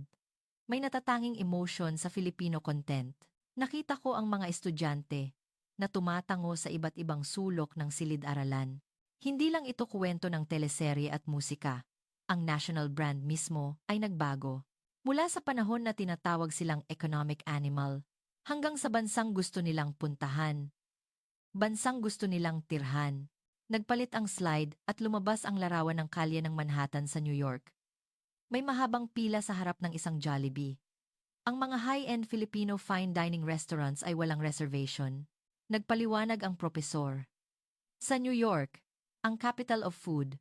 May natatanging emotion sa Filipino content. Nakita ko ang mga estudyante na tumatango sa iba't ibang sulok ng silid-aralan. Hindi lang ito kwento ng teleserye at musika. Ang national brand mismo ay nagbago. Mula sa panahon na tinatawag silang economic animal, hanggang sa bansang gusto nilang puntahan. Bansang gusto nilang tirhan. Nagpalit ang slide at lumabas ang larawan ng kalye ng Manhattan sa New York. May mahabang pila sa harap ng isang Jollibee. Ang mga high-end Filipino fine dining restaurants ay walang reservation. Nagpaliwanag ang propesor. Sa New York, ang capital of food,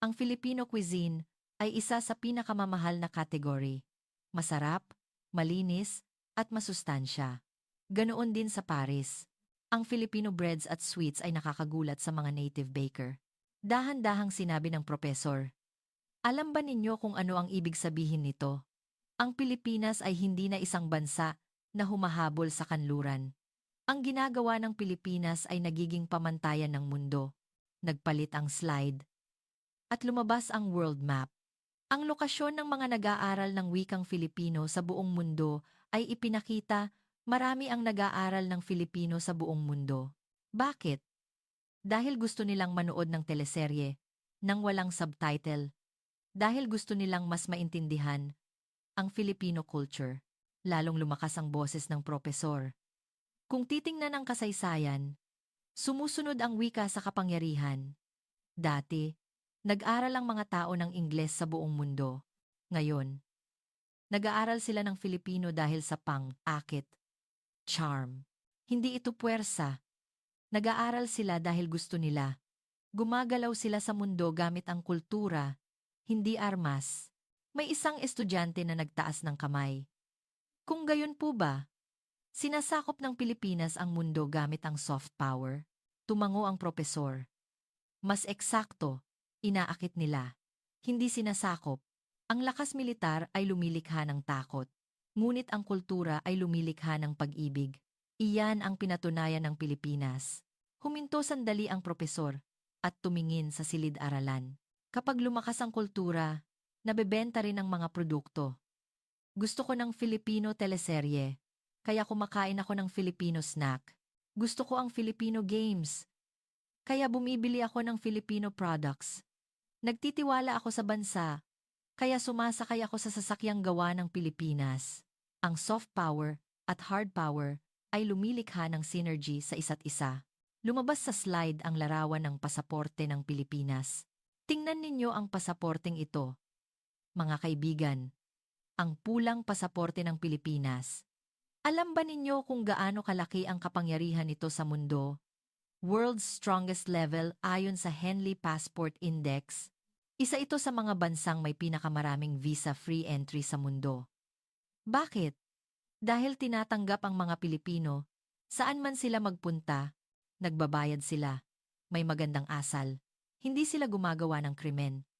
ang Filipino cuisine ay isa sa pinakamamahal na category. Masarap, malinis, at masustansya. Ganoon din sa Paris. Ang Filipino breads at sweets ay nakakagulat sa mga native baker. Dahan-dahang sinabi ng propesor. Alam ba ninyo kung ano ang ibig sabihin nito? Ang Pilipinas ay hindi na isang bansa na humahabol sa kanluran. Ang ginagawa ng Pilipinas ay nagiging pamantayan ng mundo. Nagpalit ang slide at lumabas ang world map. Ang lokasyon ng mga nag-aaral ng wikang Filipino sa buong mundo ay ipinakita marami ang nag-aaral ng Filipino sa buong mundo. Bakit? Dahil gusto nilang manood ng teleserye nang walang subtitle. Dahil gusto nilang mas maintindihan ang Filipino culture. Lalong lumakas ang boses ng propesor. Kung titingnan ang kasaysayan, sumusunod ang wika sa kapangyarihan. Dati, nag-aral ang mga tao ng Ingles sa buong mundo. Ngayon, nag-aaral sila ng Filipino dahil sa pang-akit, charm. Hindi ito puwersa. Nag-aaral sila dahil gusto nila. Gumagalaw sila sa mundo gamit ang kultura, hindi armas. May isang estudyante na nagtaas ng kamay. Kung gayon po ba, sinasakop ng Pilipinas ang mundo gamit ang soft power? Tumango ang propesor. Mas eksakto, inaakit nila. Hindi sinasakop. Ang lakas militar ay lumilikha ng takot. Ngunit ang kultura ay lumilikha ng pag-ibig. Iyan ang pinatunayan ng Pilipinas. Huminto sandali ang propesor at tumingin sa silid-aralan. Kapag lumakas ang kultura, nabebenta rin ang mga produkto. Gusto ko ng Filipino teleserye, kaya kumakain ako ng Filipino snack. Gusto ko ang Filipino games, kaya bumibili ako ng Filipino products. Nagtitiwala ako sa bansa, kaya sumasakay ako sa sasakyang gawa ng Pilipinas. Ang soft power at hard power ay lumilikha ng synergy sa isa't isa. Lumabas sa slide ang larawan ng pasaporte ng Pilipinas. Tingnan ninyo ang pasaporteng ito. Mga kaibigan, ang pulang pasaporte ng Pilipinas. Alam ba ninyo kung gaano kalaki ang kapangyarihan nito sa mundo? World's strongest level ayon sa Henley Passport Index. Isa ito sa mga bansang may pinakamaraming visa-free entry sa mundo. Bakit? Dahil tinatanggap ang mga Pilipino, saan man sila magpunta, nagbabayad sila, may magandang asal, hindi sila gumagawa ng krimen,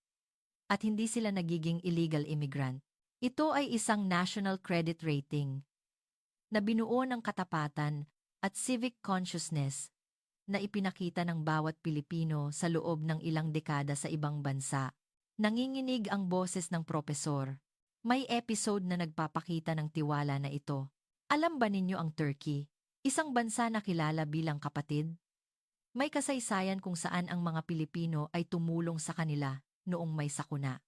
at hindi sila nagiging illegal immigrant. Ito ay isang national credit rating na binuo ng katapatan at civic consciousness na ipinakita ng bawat Pilipino sa loob ng ilang dekada sa ibang bansa. Nanginginig ang boses ng propesor. May episode na nagpapakita ng tiwala na ito. Alam ba ninyo ang Turkey? Isang bansa na kilala bilang kapatid? May kasaysayan kung saan ang mga Pilipino ay tumulong sa kanila noong may sakuna.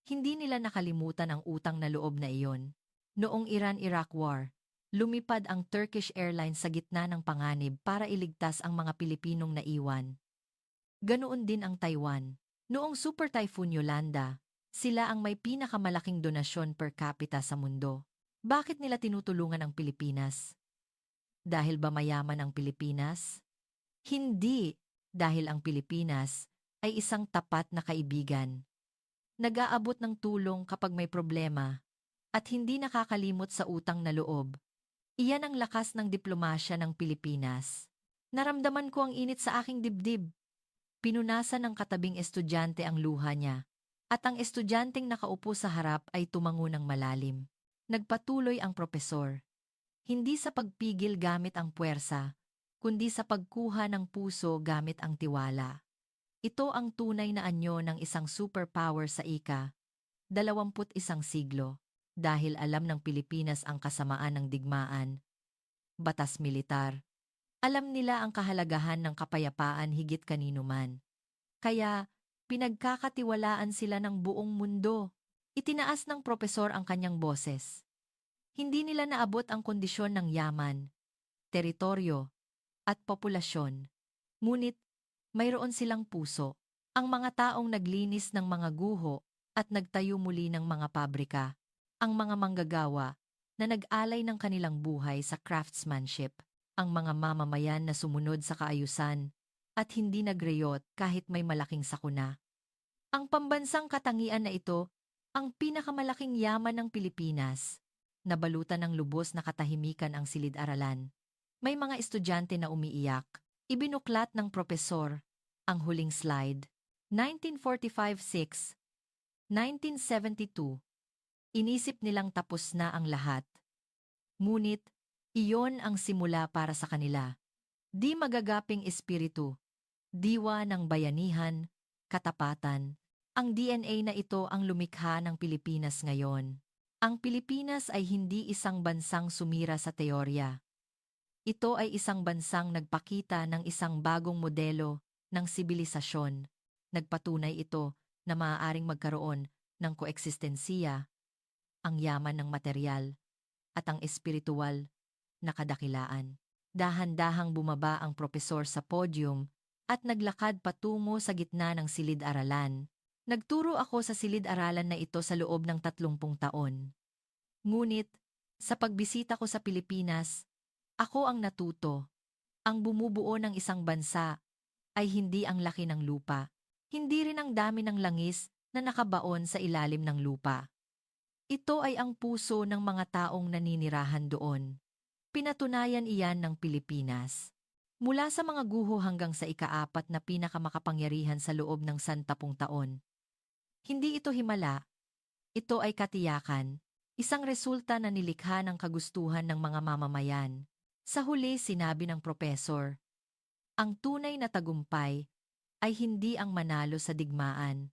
Hindi nila nakalimutan ang utang na loob na iyon. Noong Iran-Iraq War, lumipad ang Turkish Airlines sa gitna ng panganib para iligtas ang mga Pilipinong naiwan. Ganoon din ang Taiwan. Noong Super Typhoon Yolanda, sila ang may pinakamalaking donasyon per capita sa mundo. Bakit nila tinutulungan ang Pilipinas? Dahil ba mayaman ang Pilipinas? Hindi, dahil ang Pilipinas ay isang tapat na kaibigan. Nag-aabot ng tulong kapag may problema at hindi nakakalimot sa utang na loob. Iyan ang lakas ng diplomasya ng Pilipinas. Naramdaman ko ang init sa aking dibdib. Pinunasan ng katabing estudyante ang luha niya, at ang estudyanteng nakaupo sa harap ay tumango ng malalim. Nagpatuloy ang propesor. Hindi sa pagpigil gamit ang puwersa, kundi sa pagkuha ng puso gamit ang tiwala. Ito ang tunay na anyo ng isang superpower sa ika-21 siglo. Dahil alam ng Pilipinas ang kasamaan ng digmaan, batas militar. Alam nila ang kahalagahan ng kapayapaan higit kanino man. Kaya, pinagkakatiwalaan sila ng buong mundo. Itinaas ng propesor ang kanyang boses. Hindi nila naabot ang kondisyon ng yaman, teritoryo, at populasyon. Ngunit, mayroon silang puso. Ang mga taong naglinis ng mga guho at nagtayo muli ng mga pabrika. Ang mga manggagawa na nag-alay ng kanilang buhay sa craftsmanship, ang mga mamamayan na sumunod sa kaayusan at hindi nagreyot kahit may malaking sakuna. Ang pambansang katangian na ito, ang pinakamalaking yaman ng Pilipinas, nabalutan ng lubos na katahimikan ang silid-aralan. May mga estudyante na umiiyak, ibinuklat ng propesor, ang huling slide, 1945-6, 1972, inisip nilang tapos na ang lahat. Ngunit, iyon ang simula para sa kanila. Di magagaping espiritu, diwa ng bayanihan, katapatan. Ang DNA na ito ang lumikha ng Pilipinas ngayon. Ang Pilipinas ay hindi isang bansang sumira sa teorya. Ito ay isang bansang nagpakita ng isang bagong modelo ng sibilisasyon. Nagpatunay ito na maaaring magkaroon ng koeksistensiya, ang yaman ng material, at ang espiritual na kadakilaan. Dahan-dahang bumaba ang propesor sa podium at naglakad patungo sa gitna ng silid-aralan. Nagturo ako sa silid-aralan na ito sa loob ng 30 taon. Ngunit, sa pagbisita ko sa Pilipinas, ako ang natuto. Ang bumubuo ng isang bansa ay hindi ang laki ng lupa, hindi rin ang dami ng langis na nakabaon sa ilalim ng lupa. Ito ay ang puso ng mga taong naninirahan doon. Pinatunayan iyan ng Pilipinas. Mula sa mga guho hanggang sa ika-4 na pinakamakapangyarihan sa loob ng 10 taon. Hindi ito himala. Ito ay katiyakan, isang resulta na nilikha ng kagustuhan ng mga mamamayan. Sa huli sinabi ng propesor, ang tunay na tagumpay ay hindi ang manalo sa digmaan,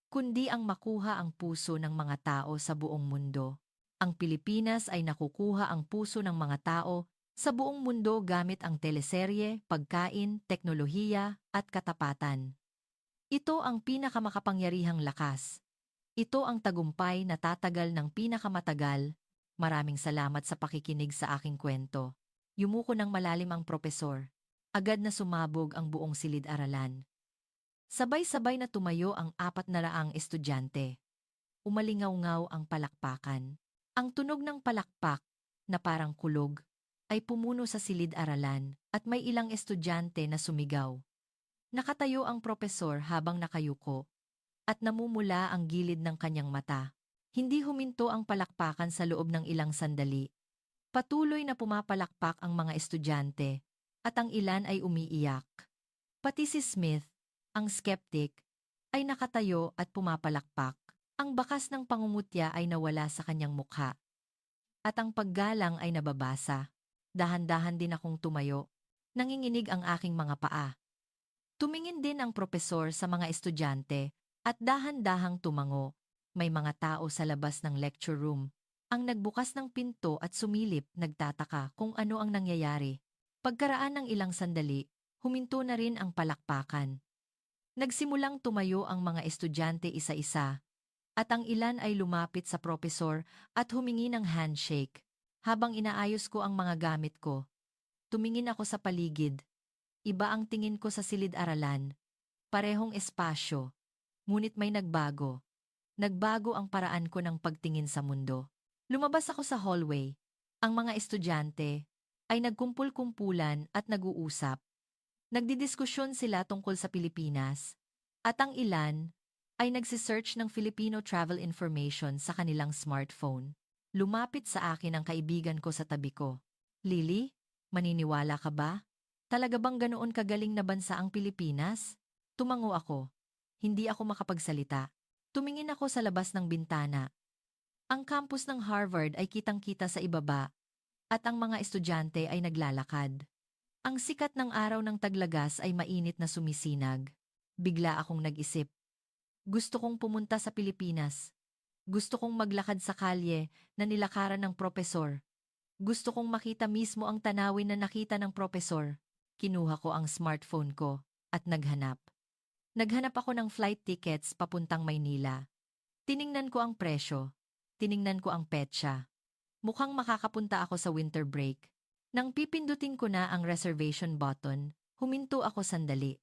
kundi ang makuha ang puso ng mga tao sa buong mundo. Ang Pilipinas ay nakukuha ang puso ng mga tao sa buong mundo gamit ang teleserye, pagkain, teknolohiya, at katapatan. Ito ang pinakamakapangyarihang lakas. Ito ang tagumpay na tatagal ng pinakamatagal. Maraming salamat sa pakikinig sa aking kwento. Yumuko ng malalim ang propesor. Agad na sumabog ang buong silid-aralan. Sabay-sabay na tumayo ang 400 estudyante. Umalingaw-ngaw ang palakpakan. Ang tunog ng palakpak, na parang kulog, ay pumuno sa silid-aralan at may ilang estudyante na sumigaw. Nakatayo ang propesor habang nakayuko at namumula ang gilid ng kanyang mata. Hindi huminto ang palakpakan sa loob ng ilang sandali. Patuloy na pumapalakpak ang mga estudyante at ang ilan ay umiiyak. Pati si Smith, ang skeptic, ay nakatayo at pumapalakpak. Ang bakas ng pangungutya ay nawala sa kanyang mukha. At ang paggalang ay nababasa. Dahan-dahan din akong tumayo. Nanginginig ang aking mga paa. Tumingin din ang propesor sa mga estudyante at dahan-dahang tumango. May mga tao sa labas ng lecture room. Ang nagbukas ng pinto at sumilip nagtataka kung ano ang nangyayari. Pagkaraan ng ilang sandali, huminto na rin ang palakpakan. Nagsimulang tumayo ang mga estudyante isa-isa at ang ilan ay lumapit sa propesor at humingi ng handshake. Habang inaayos ko ang mga gamit ko, tumingin ako sa paligid. Iba ang tingin ko sa silid-aralan. Parehong espasyo. Ngunit may nagbago. Nagbago ang paraan ko ng pagtingin sa mundo. Lumabas ako sa hallway. Ang mga estudyante ay nagkumpul-kumpulan at nag-uusap. Nagdidiskusyon sila tungkol sa Pilipinas. At ang ilan ay nagsisearch ng Filipino travel information sa kanilang smartphone. Lumapit sa akin ang kaibigan ko sa tabi ko. Lily, maniniwala ka ba? Talaga bang ganoon kagaling na bansa ang Pilipinas? Tumango ako. Hindi ako makapagsalita. Tumingin ako sa labas ng bintana. Ang campus ng Harvard ay kitang-kita sa ibaba at ang mga estudyante ay naglalakad. Ang sikat ng araw ng taglagas ay mainit na sumisinag. Bigla akong nag-isip. Gusto kong pumunta sa Pilipinas. Gusto kong maglakad sa kalye na nilakaran ng propesor. Gusto kong makita mismo ang tanawin na nakita ng propesor. Kinuha ko ang smartphone ko at naghanap. Naghanap ako ng flight tickets papuntang Maynila. Tiningnan ko ang presyo. Tiningnan ko ang petsa. Mukhang makakapunta ako sa winter break. Nang pipindutin ko na ang reservation button, huminto ako sandali.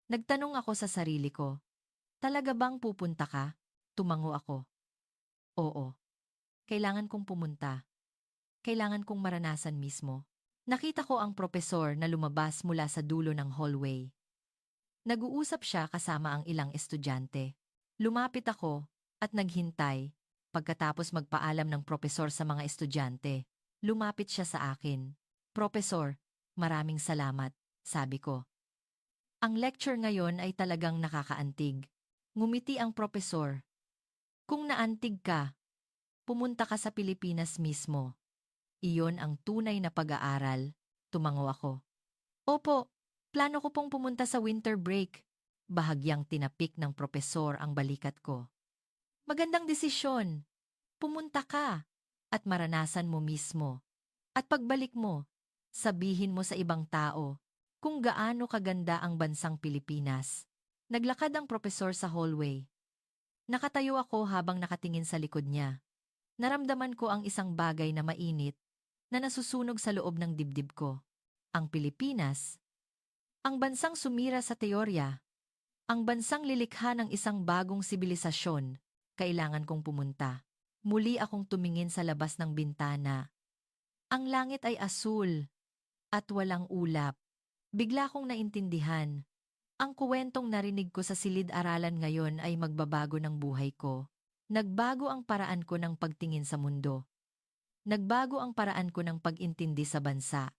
Nagtanong ako sa sarili ko. Talaga bang pupunta ka? Tumango ako. Oo. Kailangan kong pumunta. kailangan kong maranasan mismo. Nakita ko ang propesor na lumabas mula sa dulo ng hallway. Nag-uusap siya kasama ang ilang estudyante. Lumapit ako at naghintay. Pagkatapos magpaalam ng propesor sa mga estudyante, lumapit siya sa akin. "Propesor, maraming salamat," sabi ko. "Ang lecture ngayon ay talagang nakakaantig." Ngumiti ang propesor. "Kung naantig ka, pumunta ka sa Pilipinas mismo. Iyon ang tunay na pag-aaral." Tumango ako. "Opo, plano ko pong pumunta sa winter break." Bahagyang tinapik ng propesor ang balikat ko. "Magandang desisyon. Pumunta ka at maranasan mo mismo. At pagbalik mo, sabihin mo sa ibang tao kung gaano kaganda ang bansang Pilipinas." Naglakad ang propesor sa hallway. Nakatayo ako habang nakatingin sa likod niya. Naramdaman ko ang isang bagay na mainit na nasusunog sa loob ng dibdib ko. Ang Pilipinas, ang bansang sumira sa teorya, ang bansang lilikha ng isang bagong sibilisasyon, kailangan kong pumunta. Muli akong tumingin sa labas ng bintana. Ang langit ay asul at walang ulap. Bigla kong naintindihan. Ang kuwentong narinig ko sa silid-aralan ngayon ay magbabago ng buhay ko. Nagbago ang paraan ko ng pagtingin sa mundo. Nagbago ang paraan ko ng pag-intindi sa bansa.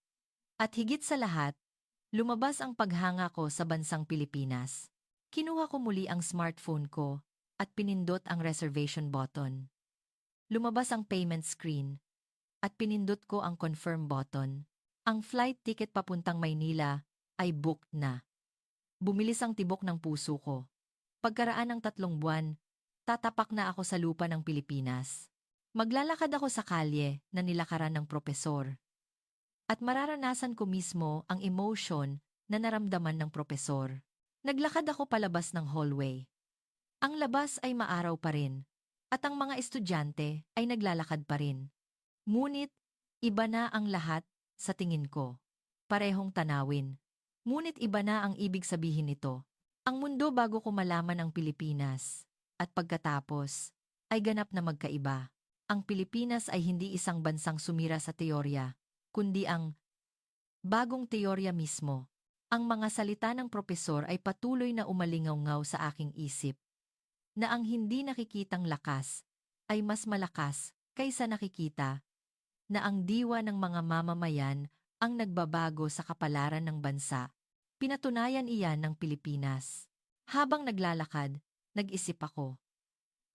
At higit sa lahat, lumabas ang paghanga ko sa bansang Pilipinas. Kinuha ko muli ang smartphone ko at pinindot ang reservation button. Lumabas ang payment screen at pinindot ko ang confirm button. Ang flight ticket papuntang Maynila ay booked na. Bumilis ang tibok ng puso ko. Pagkaraan ng 3 buwan, tatapak na ako sa lupa ng Pilipinas. Maglalakad ako sa kalye na nilakaran ng propesor. At mararanasan ko mismo ang emotion na naramdaman ng propesor. Naglakad ako palabas ng hallway. Ang labas ay maaraw pa rin, at ang mga estudyante ay naglalakad pa rin. Ngunit, iba na ang lahat sa tingin ko. Parehong tanawin. Ngunit iba na ang ibig sabihin nito. Ang mundo bago ko malaman ang Pilipinas. At pagkatapos, ay ganap na magkaiba. Ang Pilipinas ay hindi isang bansang sumira sa teorya, kundi ang bagong teorya mismo. Ang mga salita ng propesor ay patuloy na umalingaw-ngaw sa aking isip. Na ang hindi nakikitang lakas ay mas malakas kaysa nakikita. Na ang diwa ng mga mamamayan ang nagbabago sa kapalaran ng bansa. Pinatunayan iyan ng Pilipinas. Habang naglalakad, nag-isip ako.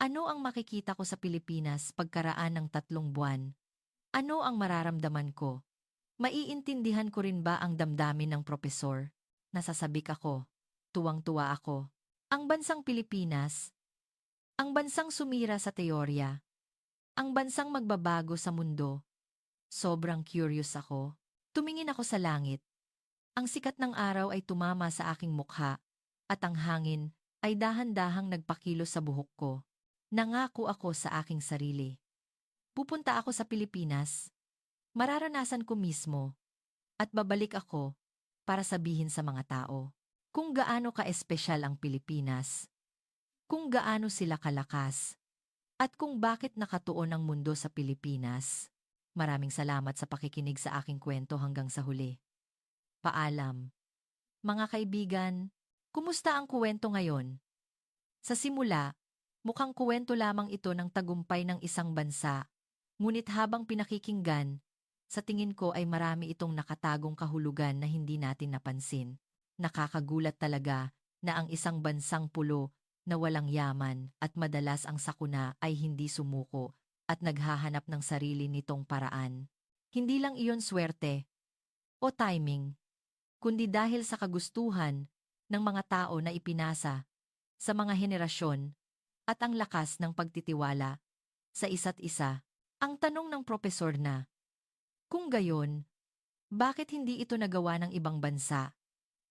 Ano ang makikita ko sa Pilipinas pagkaraan ng 3 buwan? Ano ang mararamdaman ko? Maiintindihan ko rin ba ang damdamin ng propesor? Nasasabik ako. Tuwang-tuwa ako. Ang bansang Pilipinas, ang bansang sumira sa teorya, ang bansang magbabago sa mundo. Sobrang curious ako. Tumingin ako sa langit. Ang sikat ng araw ay tumama sa aking mukha at ang hangin ay dahan-dahang nagpakilos sa buhok ko. Nangako ako sa aking sarili. Pupunta ako sa Pilipinas. Mararanasan ko mismo at babalik ako para sabihin sa mga tao kung gaano ka-espesyal ang Pilipinas, kung gaano sila kalakas, at kung bakit nakatuon ang mundo sa Pilipinas. Maraming salamat sa pakikinig sa aking kwento hanggang sa huli. Paalam. Mga kaibigan, kumusta ang kuwento ngayon? Sa simula, mukhang kuwento lamang ito ng tagumpay ng isang bansa. Ngunit habang pinakikinggan, sa tingin ko ay marami itong nakatagong kahulugan na hindi natin napansin. Nakakagulat talaga na ang isang bansang pulo na walang yaman at madalas ang sakuna ay hindi sumuko at naghahanap ng sarili nitong paraan. Hindi lang iyon swerte o timing, kundi dahil sa kagustuhan ng mga tao na ipinasa sa mga henerasyon at ang lakas ng pagtitiwala sa isa't isa. Ang tanong ng propesor na, kung gayon, bakit hindi ito nagawa ng ibang bansa,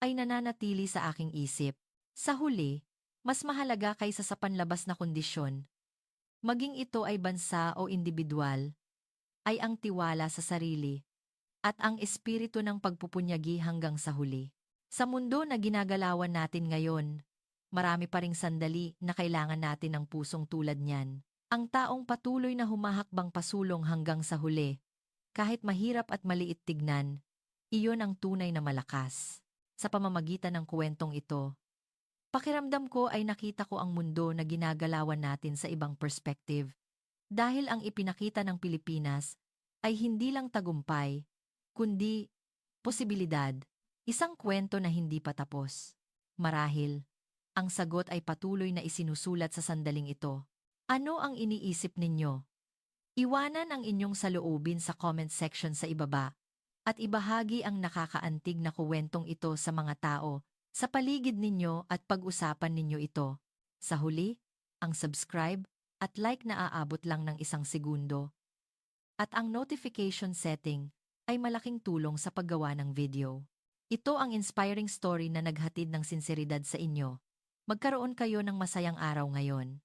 ay nananatili sa aking isip. Sa huli, mas mahalaga kaysa sa panlabas na kondisyon, maging ito ay bansa o individual, ay ang tiwala sa sarili at ang espiritu ng pagpupunyagi hanggang sa huli. Sa mundo na ginagalawan natin ngayon, marami pa ring sandali na kailangan natin ng pusong tulad niyan. Ang taong patuloy na humahakbang pasulong hanggang sa huli. Kahit mahirap at maliit tignan, iyon ang tunay na malakas. Sa pamamagitan ng kwentong ito, pakiramdam ko ay nakita ko ang mundo na ginagalawan natin sa ibang perspective. Dahil ang ipinakita ng Pilipinas ay hindi lang tagumpay, kundi posibilidad, isang kwento na hindi pa tapos. Marahil, ang sagot ay patuloy na isinusulat sa sandaling ito. Ano ang iniisip ninyo? Iwanan ang inyong saloobin sa comment section sa ibaba at ibahagi ang nakakaantig na kuwentong ito sa mga tao sa paligid ninyo at pag-usapan ninyo ito. Sa huli, ang subscribe at like na aabot lang ng 1 segundo. At ang notification setting ay malaking tulong sa paggawa ng video. Ito ang inspiring story na naghatid ng sinseridad sa inyo. Magkaroon kayo ng masayang araw ngayon.